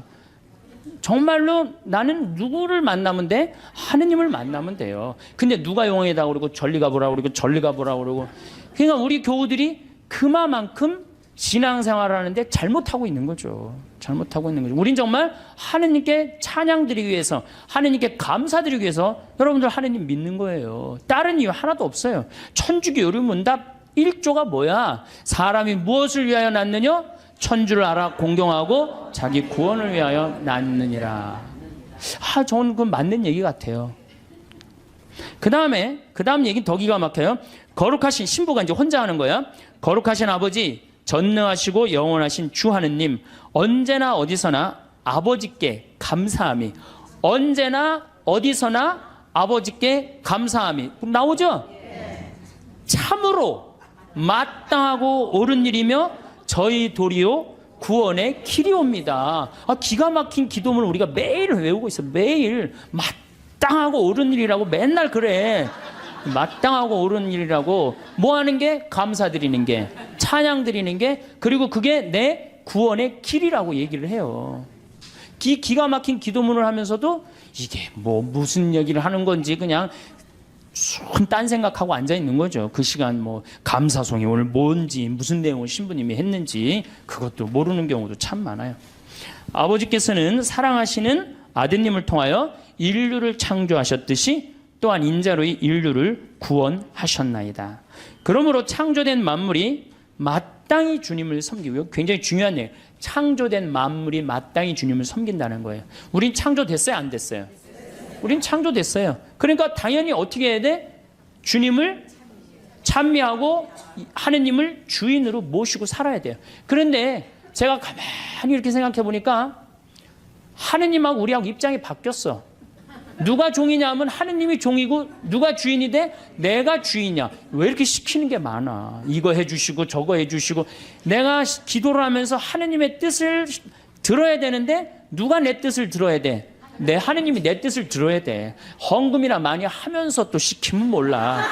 정말로 나는 누구를 만나면 돼? 하느님을 만나면 돼요. 근데 누가 용해다 그러고 전리 가보라 그러고 전리 가보라 그러고. 그러니까 우리 교우들이 그만큼 신앙생활을 하는데 잘못하고 있는 거죠. 잘못하고 있는 거죠. 우린 정말 하느님께 찬양드리기 위해서, 하느님께 감사드리기 위해서 여러분들 하느님 믿는 거예요. 다른 이유 하나도 없어요. 천주교 요리문답 1조가 뭐야? 사람이 무엇을 위하여 낳느냐? 천주를 알아 공경하고 자기 구원을 위하여 낳느니라. 저는 그건 맞는 얘기 같아요. 그 다음 얘기는 더 기가 막혀요. 거룩하신 신부가 이제 혼자 하는 거야. 거룩하신 아버지, 전능하시고 영원하신 주 하느님, 언제나 어디서나 아버지께 감사함이, 언제나 어디서나 아버지께 감사함이 나오죠? 참으로 마땅하고 옳은 일이며 저희 도리요 구원의 길이옵니다. 기가 막힌 기도문을 우리가 매일 외우고 있어요. 매일 마땅하고 옳은 일이라고 맨날 그래. 마땅하고 옳은 일이라고 뭐 하는 게? 감사드리는 게, 찬양 드리는 게, 그리고 그게 내 구원의 길이라고 얘기를 해요. 기가 막힌 기도문을 하면서도 이게 뭐 무슨 얘기를 하는 건지 그냥 딴 생각하고 앉아 있는 거죠. 그 시간 뭐 감사송이 오늘 뭔지 무슨 내용을 신부님이 했는지 그것도 모르는 경우도 참 많아요. 아버지께서는 사랑하시는 아드님을 통하여 인류를 창조하셨듯이 또한 인자로 인류를 구원하셨나이다. 그러므로 창조된 만물이 마땅히 주님을 섬기고요. 굉장히 중요한 얘기예요. 창조된 만물이 마땅히 주님을 섬긴다는 거예요. 우린 창조됐어요? 안 됐어요? 우린 창조됐어요. 그러니까 당연히 어떻게 해야 돼? 주님을 찬미하고 하느님을 주인으로 모시고 살아야 돼요. 그런데 제가 가만히 이렇게 생각해 보니까 하느님하고 우리하고 입장이 바뀌었어. 누가 종이냐 하면 하느님이 종이고 누가 주인이 돼? 내가 주인이야. 왜 이렇게 시키는 게 많아. 이거 해주시고 저거 해주시고. 내가 기도를 하면서 하느님의 뜻을 들어야 되는데 누가 내 뜻을 들어야 돼? 내 하느님이 내 뜻을 들어야 돼. 헌금이나 많이 하면서 또 시키면 몰라.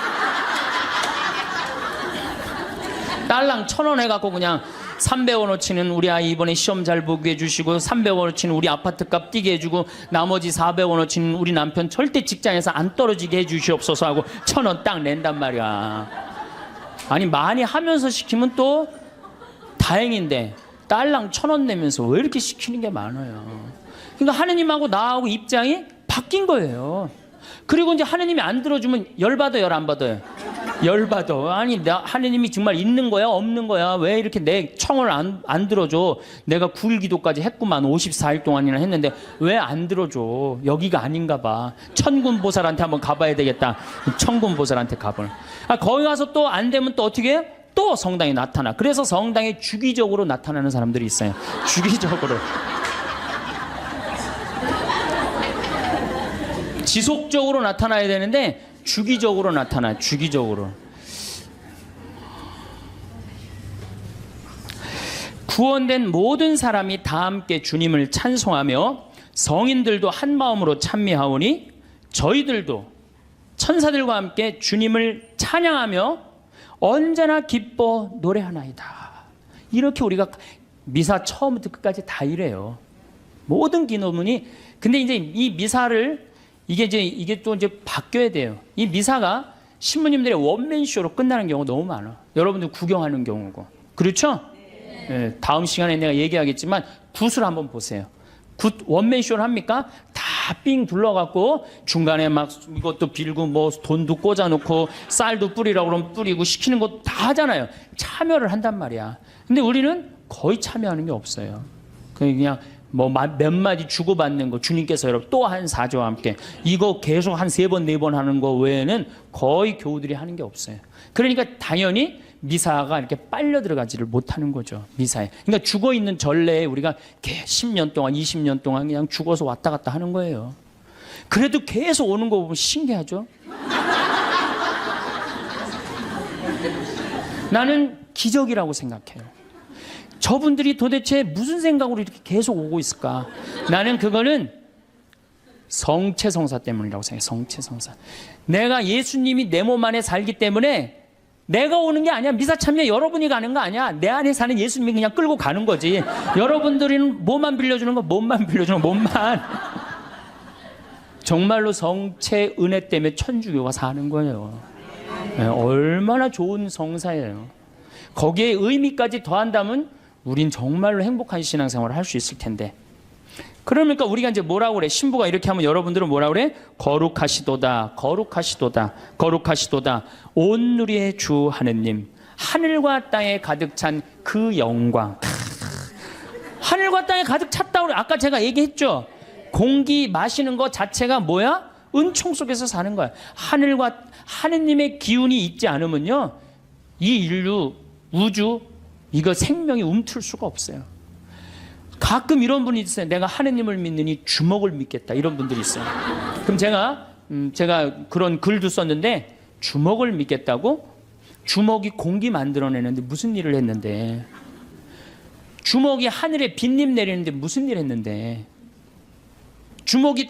딸랑 1,000원 해갖고 그냥 300원어치는 우리 아이 이번에 시험 잘 보게 해주시고 300원어치는 우리 아파트값 뛰게 해주고 나머지 400원어치는 우리 남편 절대 직장에서 안 떨어지게 해주시옵소서 하고 1,000원 딱 낸단 말이야. 아니 많이 하면서 시키면 또 다행인데 딸랑 1,000원 내면서 왜 이렇게 시키는 게 많아요. 그러니까 하느님하고 나하고 입장이 바뀐 거예요. 그리고 이제 하느님이 안 들어주면 열받아요, 안 받아요? 열받아. 아니, 하느님이 정말 있는 거야, 없는 거야? 왜 이렇게 내 청을 안 들어줘? 내가 9일 기도까지 했구만. 54일 동안이나 했는데 왜 안 들어줘? 여기가 아닌가 봐. 천군보살한테 한번 가봐야 되겠다. 천군보살한테 가볼. 거기 가서 또 안 되면 또 어떻게 해? 또 성당에 나타나. 그래서 성당에 주기적으로 나타나는 사람들이 있어요. 주기적으로. 지속적으로 나타나야 되는데 주기적으로 나타나. 주기적으로. 구원된 모든 사람이 다 함께 주님을 찬송하며 성인들도 한 마음으로 찬미하오니 저희들도 천사들과 함께 주님을 찬양하며 언제나 기뻐 노래하나이다. 이렇게 우리가 미사 처음부터 끝까지 다 이래요. 모든 기도문이. 근데 이제 이 미사를 이게 또 이제 바뀌어야 돼요. 이 미사가 신부님들의 원맨쇼로 끝나는 경우가 너무 많아. 여러분들 구경하는 경우고. 그렇죠? 네, 다음 시간에 내가 얘기하겠지만 굿을 한번 보세요. 굿 원맨쇼를 합니까? 다 삥 둘러갖고 중간에 막 이것도 빌고 뭐 돈도 꽂아놓고 쌀도 뿌리라고 그러면 뿌리고 시키는 거 다 하잖아요. 참여를 한단 말이야. 근데 우리는 거의 참여하는 게 없어요. 그냥 뭐 몇 마디 주고받는 거 주님께서 여러분 또 한 사조와 함께 이거 계속 한 3번 4번 하는 거 외에는 거의 교우들이 하는 게 없어요. 그러니까 당연히 미사가 이렇게 빨려 들어가지를 못하는 거죠. 미사에. 그러니까 죽어 있는 전례에 우리가 10년 동안 20년 동안 그냥 죽어서 왔다 갔다 하는 거예요. 그래도 계속 오는 거 보면 신기하죠. 나는 기적이라고 생각해요. 저분들이 도대체 무슨 생각으로 이렇게 계속 오고 있을까? 나는 그거는 성체성사 때문이라고 생각해요. 성체성사. 내가 예수님이 내 몸 안에 살기 때문에 내가 오는 게 아니야. 미사 참여 여러분이 가는 거 아니야. 내 안에 사는 예수님이 그냥 끌고 가는 거지. 여러분들은 몸만 빌려주는 거, 몸만 빌려주는 거, 몸만. 정말로 성체 은혜 때문에 천주교가 사는 거예요. 네, 얼마나 좋은 성사예요. 거기에 의미까지 더한다면 우린 정말로 행복한 신앙생활을 할 수 있을 텐데. 그러니까 우리가 이제 뭐라고 그래? 신부가 이렇게 하면 여러분들은 뭐라고 그래? 거룩하시도다, 거룩하시도다, 거룩하시도다. 온 누리의 주 하느님, 하늘과 땅에 가득 찬 그 영광. 하늘과 땅에 가득 찼다고 그래. 아까 제가 얘기했죠. 공기 마시는 것 자체가 뭐야? 은총 속에서 사는 거야. 하늘과 하느님의 기운이 있지 않으면요, 이 인류, 우주, 이거 생명이 움틀 수가 없어요. 가끔 이런 분이 있어요. 내가 하느님을 믿느니 주먹을 믿겠다. 이런 분들이 있어요. 그럼 제가 제가 그런 글도 썼는데 주먹을 믿겠다고? 주먹이 공기 만들어내는데 무슨 일을 했는데, 주먹이 하늘에 빗님 내리는데 무슨 일을 했는데, 주먹이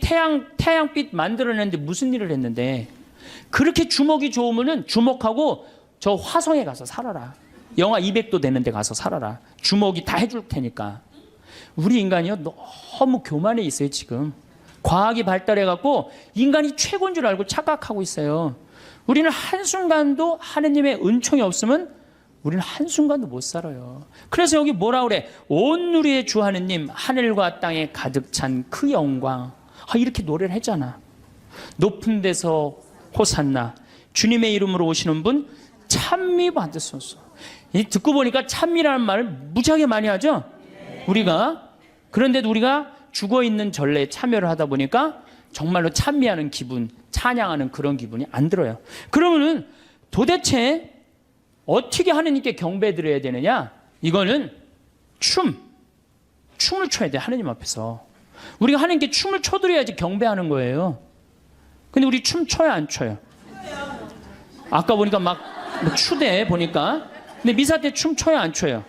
태양빛 만들어내는데 무슨 일을 했는데, 그렇게 주먹이 좋으면은 주먹하고 저 화성에 가서 살아라. 영하 200도 되는 데 가서 살아라. 주먹이 다 해줄 테니까. 우리 인간이요, 너무 교만해 있어요, 지금. 과학이 발달해갖고 인간이 최고인 줄 알고 착각하고 있어요. 우리는 한순간도 하느님의 은총이 없으면 우리는 한순간도 못 살아요. 그래서 여기 뭐라 그래? 온 누리의 주 하느님, 하늘과 땅에 가득 찬 그 영광. 이렇게 노래를 했잖아. 높은 데서 호산나, 주님의 이름으로 오시는 분 찬미 받으소서. 듣고 보니까 찬미라는 말을 무지하게 많이 하죠, 우리가. 그런데도 우리가 죽어있는 전례에 참여를 하다 보니까 정말로 찬미하는 기분, 찬양하는 그런 기분이 안 들어요. 그러면은 도대체 어떻게 하느님께 경배드려야 되느냐? 이거는 춤을 춰야 돼, 하느님 앞에서. 우리가 하느님께 춤을 춰드려야지 경배하는 거예요. 근데 우리 춤 춰요, 안 춰요? 아까 보니까 막 추대 보니까. 근데 미사 때 춤 춰요, 안 춰요?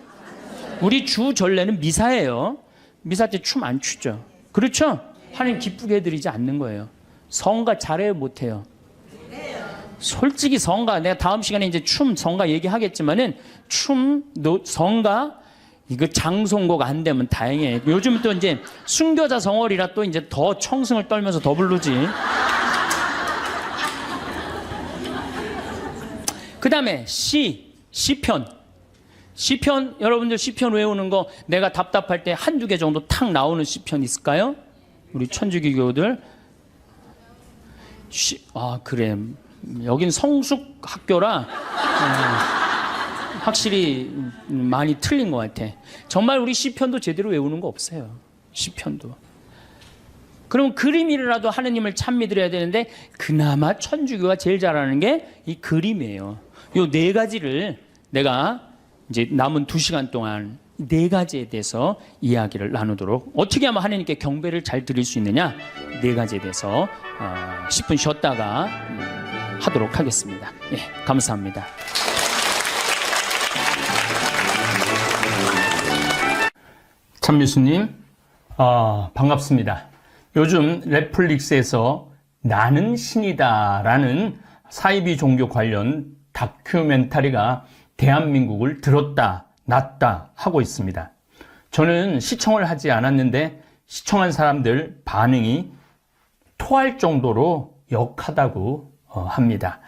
우리 주 전례는 미사예요. 미사 때 춤 안 추죠. 그렇죠? 하나님 기쁘게 해드리지 않는 거예요. 성가 잘해요, 못해요? 솔직히 성가, 내가 다음 시간에 이제 성가 얘기하겠지만은 성가 이거 장송곡 안 되면 다행이에요. 요즘 또 이제 순교자 성월이라 또 이제 더 청승을 떨면서 더 부르지. 그 다음에 시편. 여러분들 시편 외우는 거 내가 답답할 때 한두 개 정도 탁 나오는 시편 있을까요? 우리 천주교교들. 그래. 여긴 성숙 학교라 확실히 많이 틀린 것 같아. 정말 우리 시편도 제대로 외우는 거 없어요. 시편도. 그럼 그림이라도 하느님을 참 믿으려야 되는데 그나마 천주교가 제일 잘하는 게 이 그림이에요. 요 네 가지를 내가 이제 남은 2시간 동안 네 가지에 대해서 이야기를 나누도록, 어떻게 하면 하느님께 경배를 잘 드릴 수 있느냐, 네 가지에 대해서 10분 쉬었다가 하도록 하겠습니다. 예, 감사합니다. 참미수님, 반갑습니다. 요즘 넷플릭스에서 나는 신이다라는 사이비 종교 관련 다큐멘터리가 대한민국을 들었다 놨다 하고 있습니다. 저는 시청을 하지 않았는데 시청한 사람들 반응이 토할 정도로 역하다고 합니다.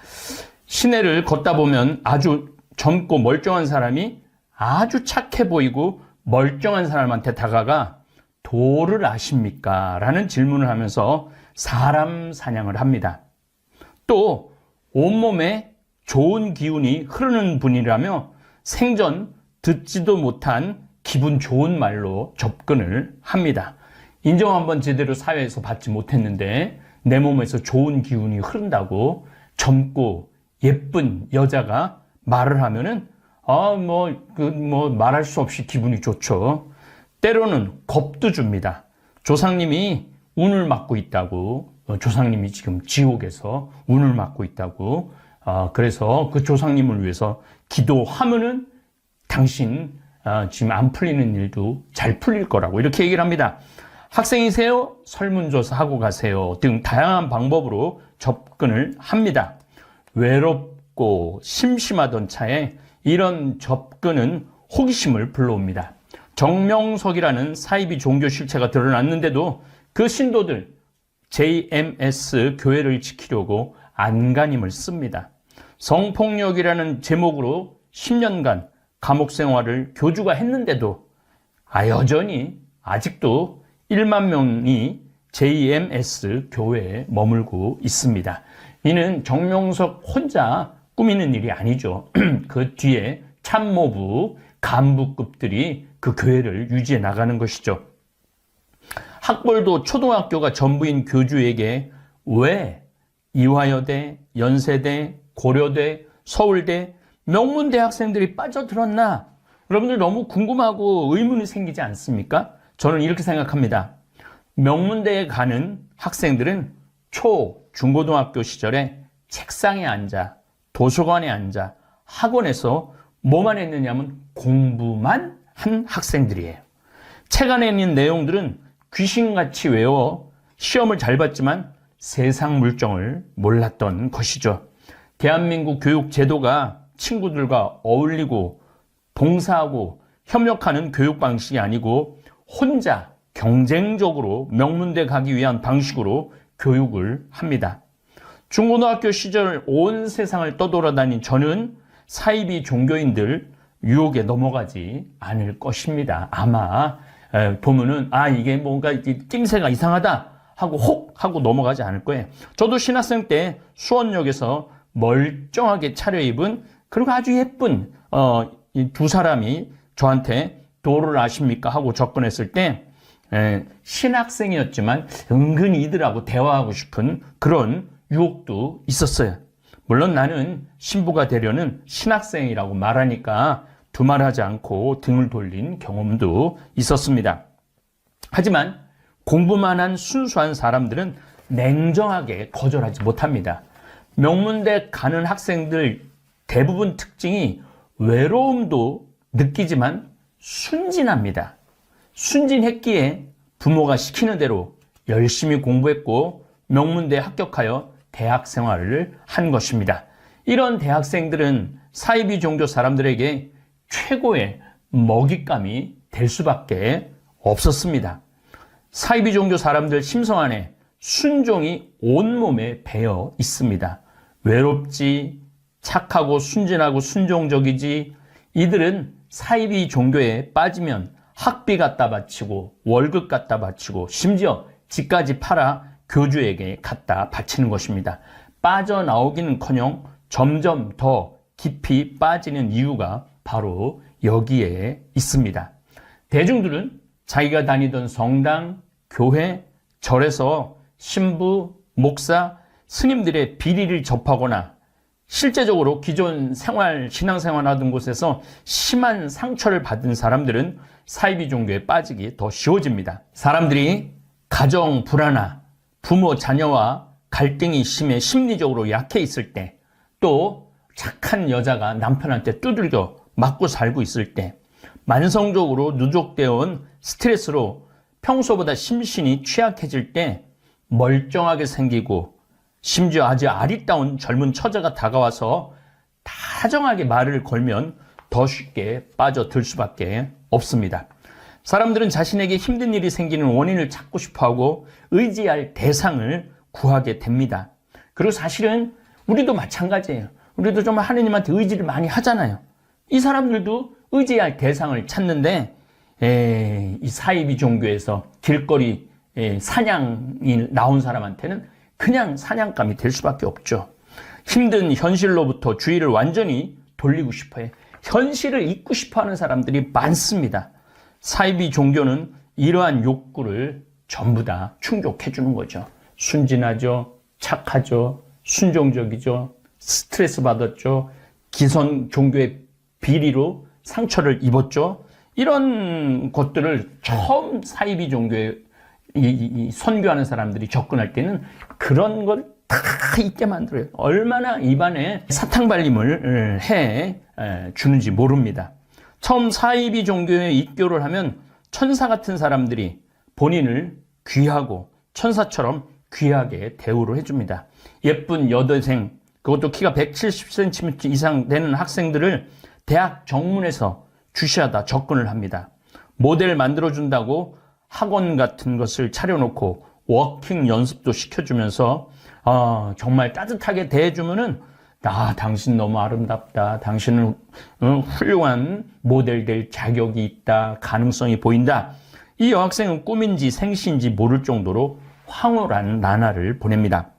시내를 걷다 보면 아주 젊고 멀쩡한 사람이 아주 착해 보이고 멀쩡한 사람한테 다가가 도를 아십니까? 라는 질문을 하면서 사람 사냥을 합니다. 또 온몸에 좋은 기운이 흐르는 분이라며 생전 듣지도 못한 기분 좋은 말로 접근을 합니다. 인정 한번 제대로 사회에서 받지 못했는데 내 몸에서 좋은 기운이 흐른다고 젊고 예쁜 여자가 말을 하면은 말할 수 없이 기분이 좋죠. 때로는 겁도 줍니다. 조상님이 운을 맡고 있다고, 조상님이 지금 지옥에서 운을 맡고 있다고, 그래서 그 조상님을 위해서 기도하면은 당신 지금 안 풀리는 일도 잘 풀릴 거라고 이렇게 얘기를 합니다. 학생이세요? 설문조사 하고 가세요 등 다양한 방법으로 접근을 합니다. 외롭고 심심하던 차에 이런 접근은 호기심을 불러옵니다. 정명석이라는 사이비 종교 실체가 드러났는데도 그 신도들 JMS 교회를 지키려고 안간힘을 씁니다. 성폭력이라는 제목으로 10년간 감옥 생활을 교주가 했는데도 여전히 아직도 1만 명이 JMS 교회에 머물고 있습니다. 이는 정명석 혼자 꾸미는 일이 아니죠. 그 뒤에 참모부, 간부급들이 그 교회를 유지해 나가는 것이죠. 학벌도 초등학교가 전부인 교주에게 왜 이화여대, 연세대, 고려대, 서울대, 명문대 학생들이 빠져들었나? 여러분들 너무 궁금하고 의문이 생기지 않습니까? 저는 이렇게 생각합니다. 명문대에 가는 학생들은 초, 중고등학교 시절에 책상에 앉아, 도서관에 앉아, 학원에서 뭐만 했느냐면 공부만 한 학생들이에요. 책 안에 있는 내용들은 귀신같이 외워 시험을 잘 봤지만 세상 물정을 몰랐던 것이죠. 대한민국 교육 제도가 친구들과 어울리고 봉사하고 협력하는 교육 방식이 아니고 혼자 경쟁적으로 명문대 가기 위한 방식으로 교육을 합니다. 중고등학교 시절 온 세상을 떠돌아다닌 저는 사이비 종교인들 유혹에 넘어가지 않을 것입니다. 아마 보면은 이게 뭔가 낌새가 이상하다 하고 혹 하고 넘어가지 않을 거예요. 저도 신학생 때 수원역에서 멀쩡하게 차려입은 그리고 아주 예쁜 이 두 사람이 저한테 도를 아십니까 하고 접근했을 때 신학생이었지만 은근히 이들하고 대화하고 싶은 그런 유혹도 있었어요. 물론 나는 신부가 되려는 신학생이라고 말하니까 두말하지 않고 등을 돌린 경험도 있었습니다. 하지만 공부만 한 순수한 사람들은 냉정하게 거절하지 못합니다. 명문대 가는 학생들 대부분 특징이 외로움도 느끼지만 순진합니다. 순진했기에 부모가 시키는 대로 열심히 공부했고 명문대에 합격하여 대학 생활을 한 것입니다. 이런 대학생들은 사이비 종교 사람들에게 최고의 먹잇감이 될 수밖에 없었습니다. 사이비 종교 사람들 심성 안에 순종이 온몸에 배어 있습니다. 외롭지, 착하고 순진하고 순종적이지, 이들은 사이비 종교에 빠지면 학비 갖다 바치고 월급 갖다 바치고 심지어 집까지 팔아 교주에게 갖다 바치는 것입니다. 빠져나오기는커녕 점점 더 깊이 빠지는 이유가 바로 여기에 있습니다. 대중들은 자기가 다니던 성당, 교회, 절에서 신부, 목사, 스님들의 비리를 접하거나 실제적으로 기존 신앙생활 하던 곳에서 심한 상처를 받은 사람들은 사이비 종교에 빠지기 더 쉬워집니다. 사람들이 가정 불안화, 부모 자녀와 갈등이 심해 심리적으로 약해 있을 때, 또 착한 여자가 남편한테 두들겨 맞고 살고 있을 때, 만성적으로 누적되어 온 스트레스로 평소보다 심신이 취약해질 때 멀쩡하게 생기고 심지어 아주 아리따운 젊은 처자가 다가와서 다정하게 말을 걸면 더 쉽게 빠져들 수밖에 없습니다. 사람들은 자신에게 힘든 일이 생기는 원인을 찾고 싶어하고 의지할 대상을 구하게 됩니다. 그리고 사실은 우리도 마찬가지예요. 우리도 좀 하느님한테 의지를 많이 하잖아요. 이 사람들도 의지할 대상을 찾는데 이 사이비 종교에서 길거리 사냥이 나온 사람한테는 그냥 사냥감이 될 수밖에 없죠. 힘든 현실로부터 주의를 완전히 돌리고 싶어요. 현실을 잊고 싶어하는 사람들이 많습니다. 사이비 종교는 이러한 욕구를 전부 다 충족해 주는 거죠. 순진하죠, 착하죠, 순종적이죠, 스트레스 받았죠, 기성 종교의 비리로 상처를 입었죠. 이런 것들을 처음 사이비 종교에 선교하는 사람들이 접근할 때는 그런 걸 다 잊게 만들어요. 얼마나 입안에 사탕발림을 해 주는지 모릅니다. 처음 사이비 종교에 입교를 하면 천사 같은 사람들이 본인을 귀하고 천사처럼 귀하게 대우를 해줍니다. 예쁜 여대생, 그것도 키가 170cm 이상 되는 학생들을 대학 정문에서 주시하다 접근을 합니다. 모델 만들어준다고 학원 같은 것을 차려놓고 워킹 연습도 시켜주면서 정말 따뜻하게 대해주면은 당신 너무 아름답다. 당신은 훌륭한 모델 될 자격이 있다. 가능성이 보인다. 이 여학생은 꿈인지 생시인지 모를 정도로 황홀한 나날을 보냅니다.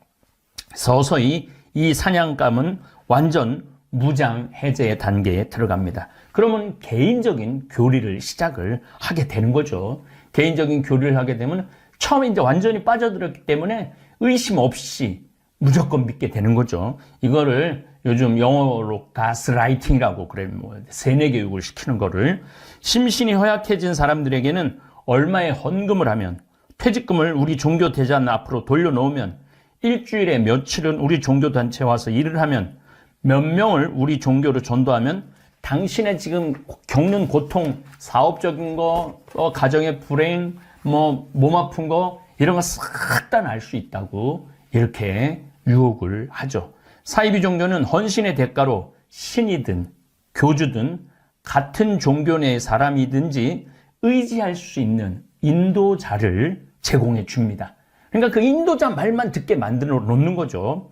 서서히 이 사냥감은 완전 무장 해제의 단계에 들어갑니다. 그러면 개인적인 교리를 시작을 하게 되는 거죠. 개인적인 교리를 하게 되면 처음에 이제 완전히 빠져들었기 때문에 의심 없이 무조건 믿게 되는 거죠. 이거를 요즘 영어로 가스라이팅이라고 그래요. 세뇌 교육을 시키는 거를. 심신이 허약해진 사람들에게는 얼마의 헌금을 하면 퇴직금을 우리 종교 대전 앞으로 돌려놓으면 일주일에 며칠은 우리 종교단체에 와서 일을 하면 몇 명을 우리 종교로 전도하면 당신의 지금 겪는 고통, 사업적인 거, 가정의 불행, 몸 아픈 거 이런 거 싹 다 날 수 있다고 이렇게 유혹을 하죠. 사이비 종교는 헌신의 대가로 신이든 교주든 같은 종교 내의 사람이든지 의지할 수 있는 인도자를 제공해 줍니다. 그러니까 그 인도자 말만 듣게 만들어 놓는 거죠.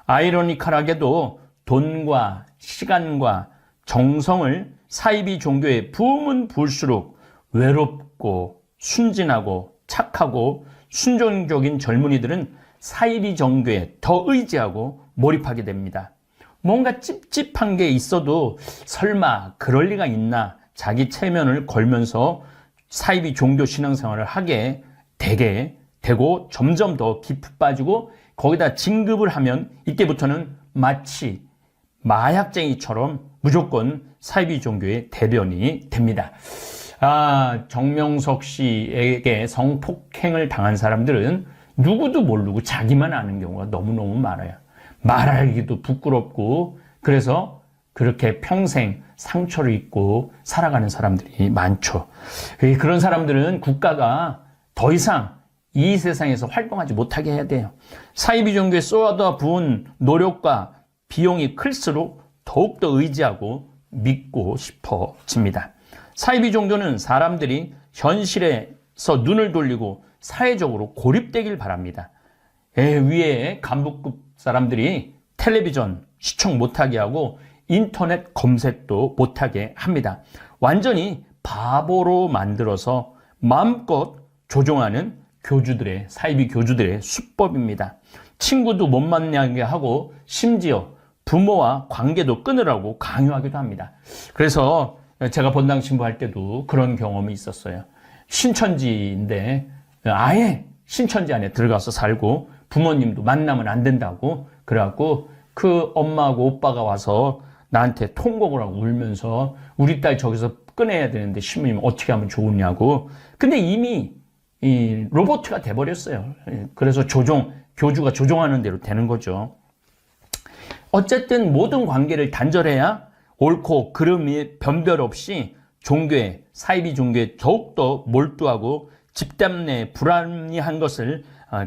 아이러니컬하게도 돈과 시간과 정성을 사이비 종교에 부으면 부을수록 외롭고 순진하고 착하고 순종적인 젊은이들은 사이비 종교에 더 의지하고 몰입하게 됩니다. 뭔가 찝찝한 게 있어도 설마 그럴 리가 있나 자기 체면을 걸면서 사이비 종교 신앙생활을 하게 되고 점점 더 깊이 빠지고 거기다 진급을 하면 이때부터는 마치 마약쟁이처럼 무조건 사이비 종교의 대변이 됩니다. 정명석 씨에게 성폭행을 당한 사람들은 누구도 모르고 자기만 아는 경우가 너무너무 많아요. 말하기도 부끄럽고 그래서 그렇게 평생 상처를 입고 살아가는 사람들이 많죠. 그런 사람들은 국가가 더 이상 이 세상에서 활동하지 못하게 해야 돼요. 사이비 종교에 쏟아 부은 노력과 비용이 클수록 더욱더 의지하고 믿고 싶어집니다. 사이비 종교는 사람들이 현실에서 눈을 돌리고 사회적으로 고립되길 바랍니다. 위에 간부급 사람들이 텔레비전 시청 못하게 하고 인터넷 검색도 못하게 합니다. 완전히 바보로 만들어서 마음껏 조종하는 사이비 교주들의 수법입니다. 친구도 못 만나게 하고 심지어 부모와 관계도 끊으라고 강요하기도 합니다. 그래서 제가 본당 신부할 때도 그런 경험이 있었어요. 신천지인데 아예 신천지 안에 들어가서 살고 부모님도 만나면 안 된다고 그래갖고 그 엄마하고 오빠가 와서 나한테 통곡을 하고 울면서 우리 딸 저기서 꺼내야 되는데 신부님 어떻게 하면 좋으냐고. 근데 이미 이 로봇가 돼버렸어요. 그래서 교주가 조종하는 대로 되는 거죠. 어쨌든 모든 관계를 단절해야 옳고 그름이 변별 없이 사이비 종교에 더욱더 몰두하고 집단 내 불합리한 것을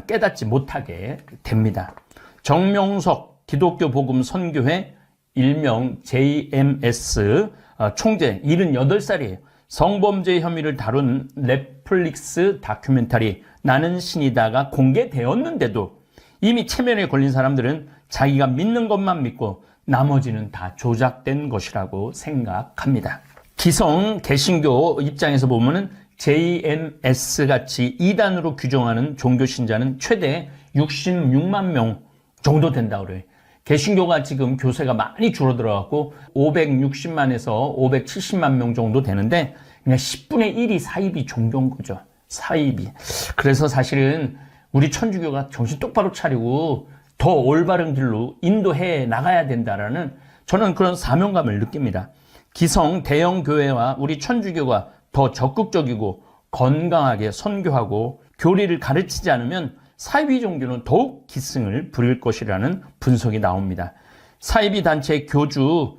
깨닫지 못하게 됩니다. 정명석 기독교 복음 선교회 일명 JMS 총재 78살이에요. 성범죄 혐의를 다룬 넷플릭스 다큐멘터리 나는 신이다가 공개되었는데도 이미 체면에 걸린 사람들은 자기가 믿는 것만 믿고 나머지는 다 조작된 것이라고 생각합니다. 기성 개신교 입장에서 보면은 JMS 같이 이단으로 규정하는 종교 신자는 최대 66만 명 정도 된다고 그래요. 개신교가 지금 교세가 많이 줄어들어갖고 560만에서 570만 명 정도 되는데 그냥 10분의 1이 사이비 종교인 거죠. 사이비. 그래서 사실은 우리 천주교가 정신 똑바로 차리고 더 올바른 길로 인도해 나가야 된다라는 저는 그런 사명감을 느낍니다. 기성 대형 교회와 우리 천주교가 더 적극적이고 건강하게 선교하고 교리를 가르치지 않으면 사이비 종교는 더욱 기승을 부릴 것이라는 분석이 나옵니다. 사이비 단체 교주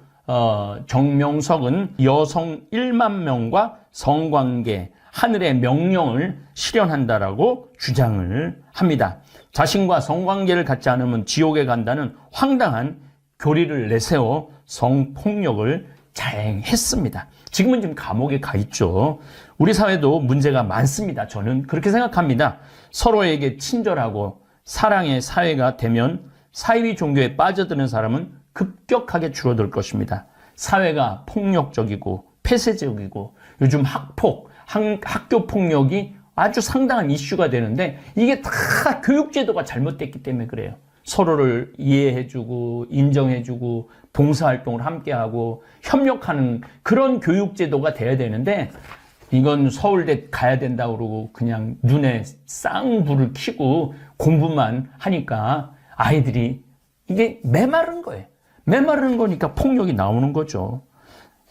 정명석은 여성 1만 명과 성관계, 하늘의 명령을 실현한다라고 주장을 합니다. 자신과 성관계를 갖지 않으면 지옥에 간다는 황당한 교리를 내세워 성폭력을 자행했습니다. 지금은 좀 감옥에 가 있죠. 우리 사회도 문제가 많습니다. 저는 그렇게 생각합니다. 서로에게 친절하고 사랑의 사회가 되면 사이비 종교에 빠져드는 사람은 급격하게 줄어들 것입니다. 사회가 폭력적이고 폐쇄적이고 요즘 학교 폭력이 아주 상당한 이슈가 되는데 이게 다 교육제도가 잘못됐기 때문에 그래요. 서로를 이해해주고 인정해주고 봉사활동을 함께하고 협력하는 그런 교육제도가 돼야 되는데 이건 서울대 가야 된다고 그러고 그냥 눈에 쌍불을 켜고 공부만 하니까 아이들이 이게 메마른 거예요. 메마른 거니까 폭력이 나오는 거죠.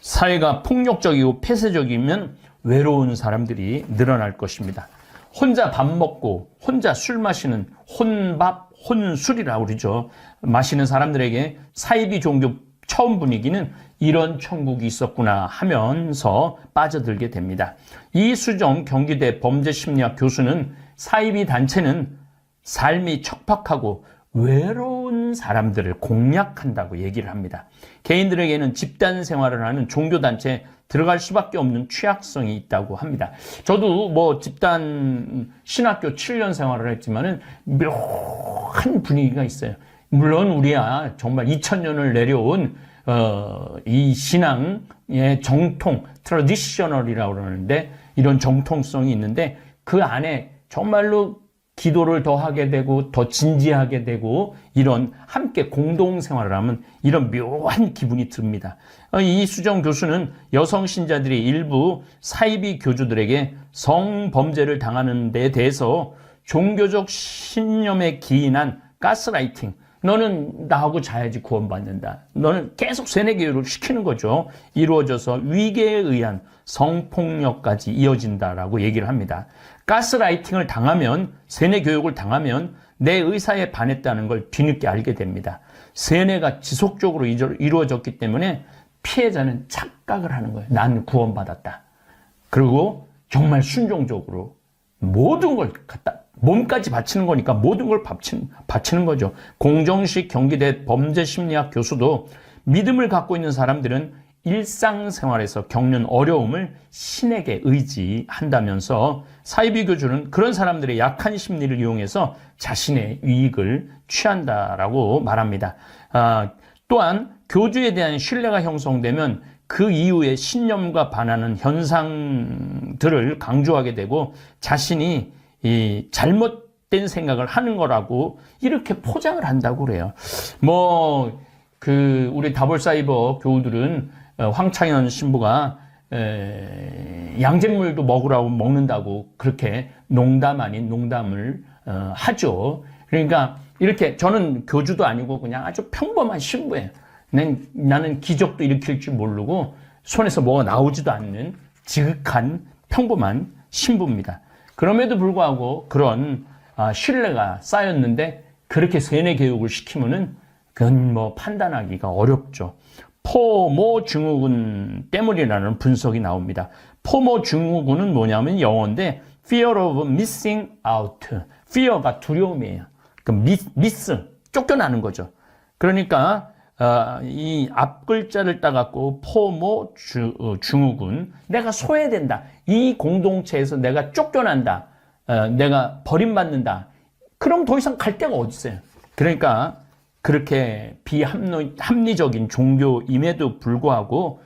사회가 폭력적이고 폐쇄적이면 외로운 사람들이 늘어날 것입니다. 혼자 밥 먹고 혼자 술 마시는 혼밥, 혼술이라고 그러죠. 마시는 사람들에게 사이비 종교 처음 분위기는 이런 천국이 있었구나 하면서 빠져들게 됩니다. 이수정 경기대 범죄심리학 교수는 사이비 단체는 삶이 척박하고 외로운 사람들을 공략한다고 얘기를 합니다. 개인들에게는 집단 생활을 하는 종교단체에 들어갈 수밖에 없는 취약성이 있다고 합니다. 저도 뭐 집단 신학교 7년 생활을 했지만은 묘한 분위기가 있어요. 물론 우리야 정말 2000년을 내려온 이 신앙의 정통, 트래디셔널이라고 그러는데 이런 정통성이 있는데 그 안에 정말로 기도를 더 하게 되고 더 진지하게 되고 이런 함께 공동생활을 하면 이런 묘한 기분이 듭니다. 이수정 교수는 여성 신자들이 일부 사이비 교주들에게 성범죄를 당하는 데 대해서 종교적 신념에 기인한 가스라이팅, 너는 나하고 자야지 구원받는다, 너는 계속 세뇌교육을 시키는 거죠. 이루어져서 위계에 의한 성폭력까지 이어진다라고 얘기를 합니다. 가스라이팅을 당하면, 세뇌교육을 당하면 내 의사에 반했다는 걸 뒤늦게 알게 됩니다. 세뇌가 지속적으로 이루어졌기 때문에 피해자는 착각을 하는 거예요. 난 구원받았다. 그리고 정말 순종적으로 모든 걸 갖다 몸까지 바치는 거니까 모든 걸 바치는 거죠. 공정식 경기대 범죄심리학 교수도 믿음을 갖고 있는 사람들은 일상생활에서 겪는 어려움을 신에게 의지한다면서 사이비 교주는 그런 사람들의 약한 심리를 이용해서 자신의 이익을 취한다라고 말합니다. 또한 교주에 대한 신뢰가 형성되면 그 이후에 신념과 반하는 현상들을 강조하게 되고 자신이 이 잘못된 생각을 하는 거라고 이렇게 포장을 한다고 그래요. 우리 다볼사이버 교우들은 황창현 신부가 양잿물도 먹으라고 먹는다고 그렇게 농담 아닌 농담을 하죠. 그러니까 이렇게 저는 교주도 아니고 그냥 아주 평범한 신부예요. 나는 기적도 일으킬 줄 모르고 손에서 뭐가 나오지도 않는 지극한 평범한 신부입니다. 그럼에도 불구하고 그런 신뢰가 쌓였는데 그렇게 세뇌 교육을 시키면은 그건 판단하기가 어렵죠. 포모 증후군 때문이라는 분석이 나옵니다. 포모 증후군은 뭐냐면 영어인데 fear of missing out. fear가 두려움이에요. miss, 쫓겨나는 거죠. 그러니까 이 앞 글자를 따갖고 포모 증후군, 내가 소외된다. 이 공동체에서 내가 쫓겨난다. 내가 버림받는다. 그럼 더 이상 갈 데가 어디 있어요. 그러니까 그렇게 비합리적인 종교임에도 불구하고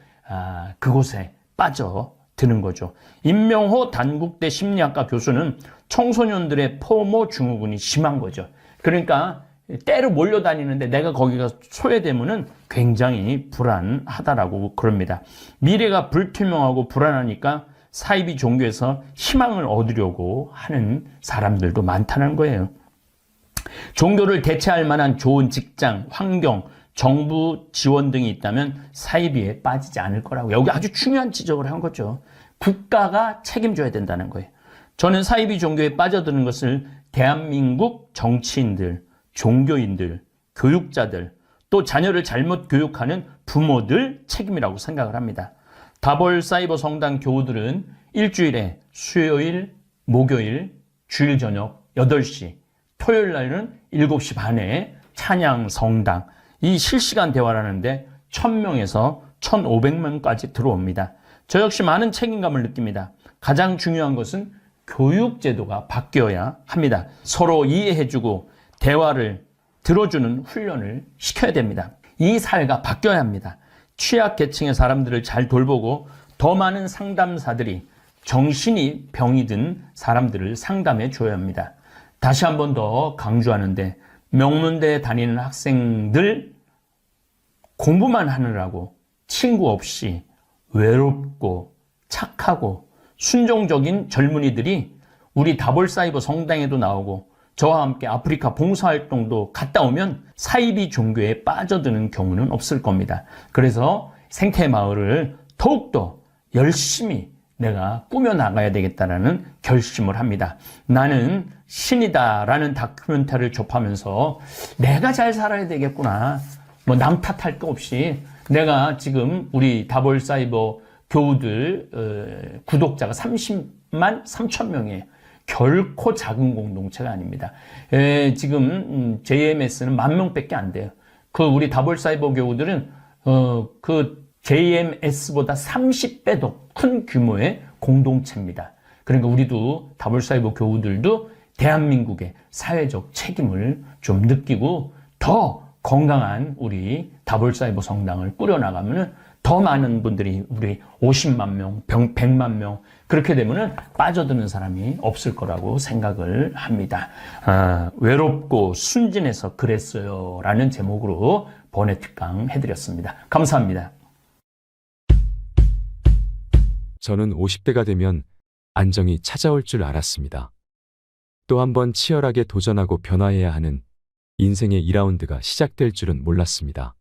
그곳에 빠져드는 거죠. 임명호 단국대 심리학과 교수는 청소년들의 포모 증후군이 심한 거죠. 그러니까 때로 몰려다니는데 내가 거기가 소외되면은 굉장히 불안하다라고 그럽니다. 미래가 불투명하고 불안하니까 사이비 종교에서 희망을 얻으려고 하는 사람들도 많다는 거예요. 종교를 대체할 만한 좋은 직장, 환경, 정부 지원 등이 있다면 사이비에 빠지지 않을 거라고 여기 아주 중요한 지적을 한 거죠. 국가가 책임져야 된다는 거예요. 저는 사이비 종교에 빠져드는 것을 대한민국 정치인들, 종교인들, 교육자들, 또 자녀를 잘못 교육하는 부모들 책임이라고 생각을 합니다. 다볼 사이버 성당 교우들은 일주일에 수요일, 목요일, 주일 저녁 8시, 토요일 날은 7시 반에 찬양 성당, 이 실시간 대화를 하는데 1000명에서 1500명까지 들어옵니다. 저 역시 많은 책임감을 느낍니다. 가장 중요한 것은 교육제도가 바뀌어야 합니다. 서로 이해해주고 대화를 들어주는 훈련을 시켜야 됩니다. 이 사회가 바뀌어야 합니다. 취약계층의 사람들을 잘 돌보고 더 많은 상담사들이 정신이 병이 든 사람들을 상담해 줘야 합니다. 다시 한 번 더 강조하는데 명문대에 다니는 학생들 공부만 하느라고 친구 없이 외롭고 착하고 순종적인 젊은이들이 우리 다볼사이버 성당에도 나오고 저와 함께 아프리카 봉사활동도 갔다 오면 사이비 종교에 빠져드는 경우는 없을 겁니다. 그래서 생태마을을 더욱더 열심히 내가 꾸며나가야 되겠다라는 결심을 합니다. 나는 신이다라는 다큐멘터리를 접하면서 내가 잘 살아야 되겠구나. 뭐 남 탓할 거 없이 내가 지금 우리 다볼사이버 교우들 구독자가 30만 3천 명이에요. 결코 작은 공동체가 아닙니다. 지금 JMS는 10,000명밖에 안 돼요. 그 우리 다볼사이버 교우들은 그 JMS보다 30배도 큰 규모의 공동체입니다. 그러니까 우리도 다볼사이버 교우들도 대한민국의 사회적 책임을 좀 느끼고 더 건강한 우리 다볼사이버 성당을 꾸려나가면은 더 많은 분들이 우리 50만 명, 100만 명 그렇게 되면은 빠져드는 사람이 없을 거라고 생각을 합니다. 외롭고 순진해서 그랬어요 라는 제목으로 번외특강 해드렸습니다. 감사합니다. 저는 50대가 되면 안정이 찾아올 줄 알았습니다. 또 한 번 치열하게 도전하고 변화해야 하는 인생의 2라운드가 시작될 줄은 몰랐습니다.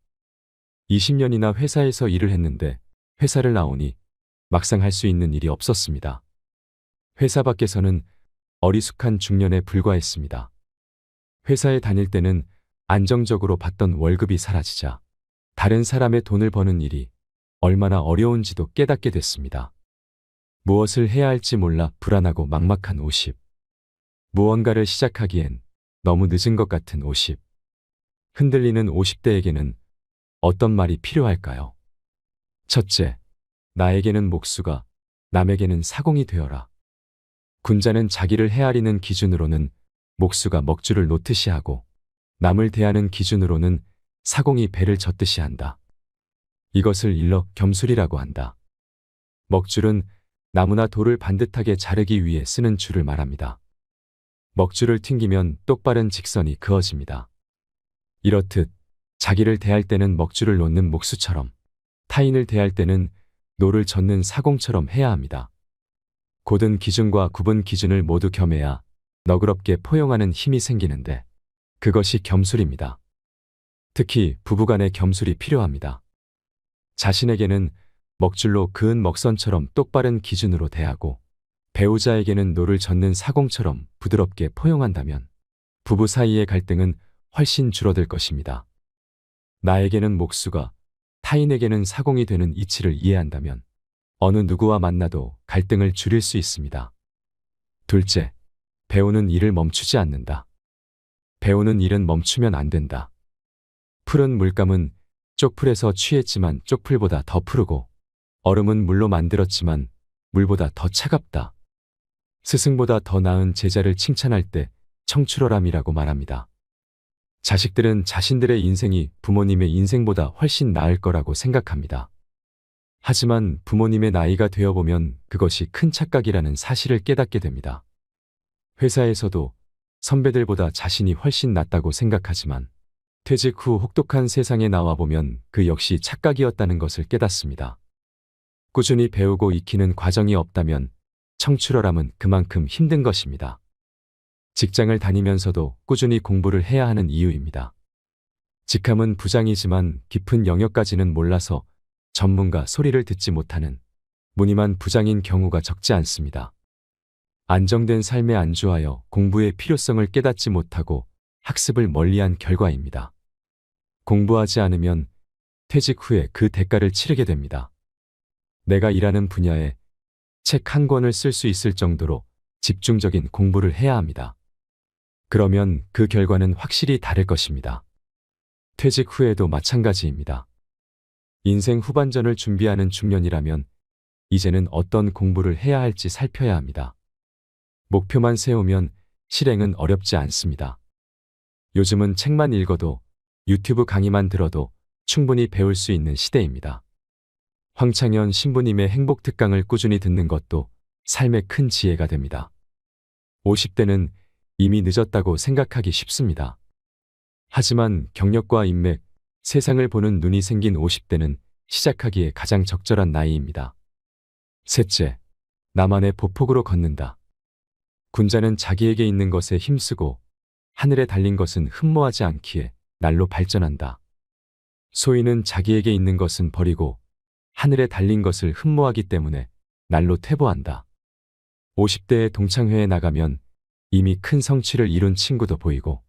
20년이나 회사에서 일을 했는데 회사를 나오니 막상 할 수 있는 일이 없었습니다. 회사 밖에서는 어리숙한 중년에 불과했습니다. 회사에 다닐 때는 안정적으로 받던 월급이 사라지자 다른 사람의 돈을 버는 일이 얼마나 어려운지도 깨닫게 됐습니다. 무엇을 해야 할지 몰라 불안하고 막막한 50. 무언가를 시작하기엔 너무 늦은 것 같은 50. 흔들리는 50대에게는 어떤 말이 필요할까요? 첫째, 나에게는 목수가, 남에게는 사공이 되어라. 군자는 자기를 헤아리는 기준으로는 목수가 먹줄을 놓듯이 하고 남을 대하는 기준으로는 사공이 배를 젓듯이 한다. 이것을 일러 겸술이라고 한다. 먹줄은 나무나 돌을 반듯하게 자르기 위해 쓰는 줄을 말합니다. 먹줄을 튕기면 똑바른 직선이 그어집니다. 이렇듯 자기를 대할 때는 먹줄을 놓는 목수처럼 타인을 대할 때는 노를 젓는 사공처럼 해야 합니다. 고든 기준과 굽은 기준을 모두 겸해야 너그럽게 포용하는 힘이 생기는데 그것이 겸술입니다. 특히 부부간의 겸술이 필요합니다. 자신에게는 먹줄로 그은 먹선처럼 똑바른 기준으로 대하고 배우자에게는 노를 젓는 사공처럼 부드럽게 포용한다면 부부 사이의 갈등은 훨씬 줄어들 것입니다. 나에게는 목수가, 타인에게는 사공이 되는 이치를 이해한다면 어느 누구와 만나도 갈등을 줄일 수 있습니다. 둘째, 배우는 일을 멈추지 않는다. 배우는 일은 멈추면 안 된다. 푸른 물감은 쪽풀에서 취했지만 쪽풀보다 더 푸르고 얼음은 물로 만들었지만 물보다 더 차갑다. 스승보다 더 나은 제자를 칭찬할 때 청출어람이라고 말합니다. 자식들은 자신들의 인생이 부모님의 인생보다 훨씬 나을 거라고 생각합니다. 하지만 부모님의 나이가 되어보면 그것이 큰 착각이라는 사실을 깨닫게 됩니다. 회사에서도 선배들보다 자신이 훨씬 낫다고 생각하지만 퇴직 후 혹독한 세상에 나와보면 그 역시 착각이었다는 것을 깨닫습니다. 꾸준히 배우고 익히는 과정이 없다면 청출어람은 그만큼 힘든 것입니다. 직장을 다니면서도 꾸준히 공부를 해야 하는 이유입니다. 직함은 부장이지만 깊은 영역까지는 몰라서 전문가 소리를 듣지 못하는 무늬만 부장인 경우가 적지 않습니다. 안정된 삶에 안주하여 공부의 필요성을 깨닫지 못하고 학습을 멀리한 결과입니다. 공부하지 않으면 퇴직 후에 그 대가를 치르게 됩니다. 내가 일하는 분야에 책 한 권을 쓸 수 있을 정도로 집중적인 공부를 해야 합니다. 그러면 그 결과는 확실히 다를 것입니다. 퇴직 후에도 마찬가지입니다. 인생 후반전을 준비하는 중년이라면 이제는 어떤 공부를 해야 할지 살펴야 합니다. 목표만 세우면 실행은 어렵지 않습니다. 요즘은 책만 읽어도 유튜브 강의만 들어도 충분히 배울 수 있는 시대입니다. 황창현 신부님의 행복특강을 꾸준히 듣는 것도 삶의 큰 지혜가 됩니다. 50대는 이미 늦었다고 생각하기 쉽습니다. 하지만 경력과 인맥, 세상을 보는 눈이 생긴 50대는 시작하기에 가장 적절한 나이입니다. 셋째, 나만의 보폭으로 걷는다. 군자는 자기에게 있는 것에 힘쓰고 하늘에 달린 것은 흠모하지 않기에 날로 발전한다. 소인은 자기에게 있는 것은 버리고 하늘에 달린 것을 흠모하기 때문에 날로 퇴보한다. 50대의 동창회에 나가면 이미 큰 성취를 이룬 친구도 보이고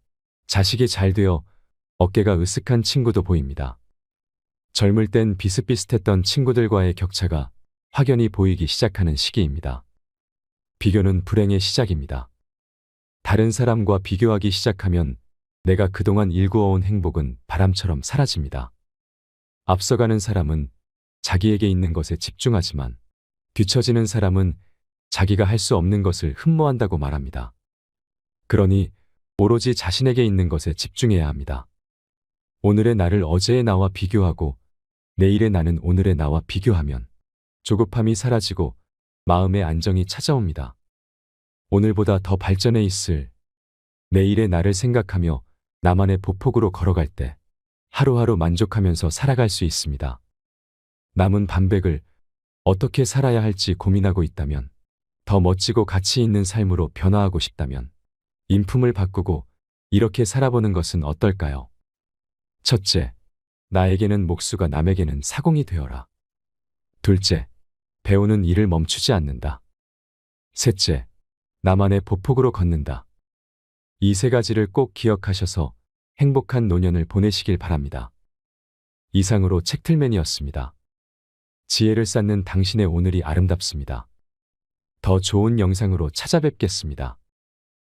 자식이 잘 되어 어깨가 으쓱한 친구도 보입니다. 젊을 땐 비슷비슷했던 친구들과의 격차가 확연히 보이기 시작하는 시기입니다. 비교는 불행의 시작입니다. 다른 사람과 비교하기 시작하면 내가 그동안 일구어온 행복은 바람처럼 사라집니다. 앞서가는 사람은 자기에게 있는 것에 집중하지만 뒤처지는 사람은 자기가 할 수 없는 것을 흠모한다고 말합니다. 그러니 오로지 자신에게 있는 것에 집중해야 합니다. 오늘의 나를 어제의 나와 비교하고 내일의 나는 오늘의 나와 비교하면 조급함이 사라지고 마음의 안정이 찾아옵니다. 오늘보다 더 발전해 있을 내일의 나를 생각하며 나만의 보폭으로 걸어갈 때 하루하루 만족하면서 살아갈 수 있습니다. 남은 반백을 어떻게 살아야 할지 고민하고 있다면, 더 멋지고 가치 있는 삶으로 변화하고 싶다면 인품을 바꾸고 이렇게 살아보는 것은 어떨까요? 첫째, 나에게는 목수가 남에게는 사공이 되어라. 둘째, 배우는 일을 멈추지 않는다. 셋째, 나만의 보폭으로 걷는다. 이 세 가지를 꼭 기억하셔서 행복한 노년을 보내시길 바랍니다. 이상으로 책틀맨이었습니다. 지혜를 쌓는 당신의 오늘이 아름답습니다. 더 좋은 영상으로 찾아뵙겠습니다.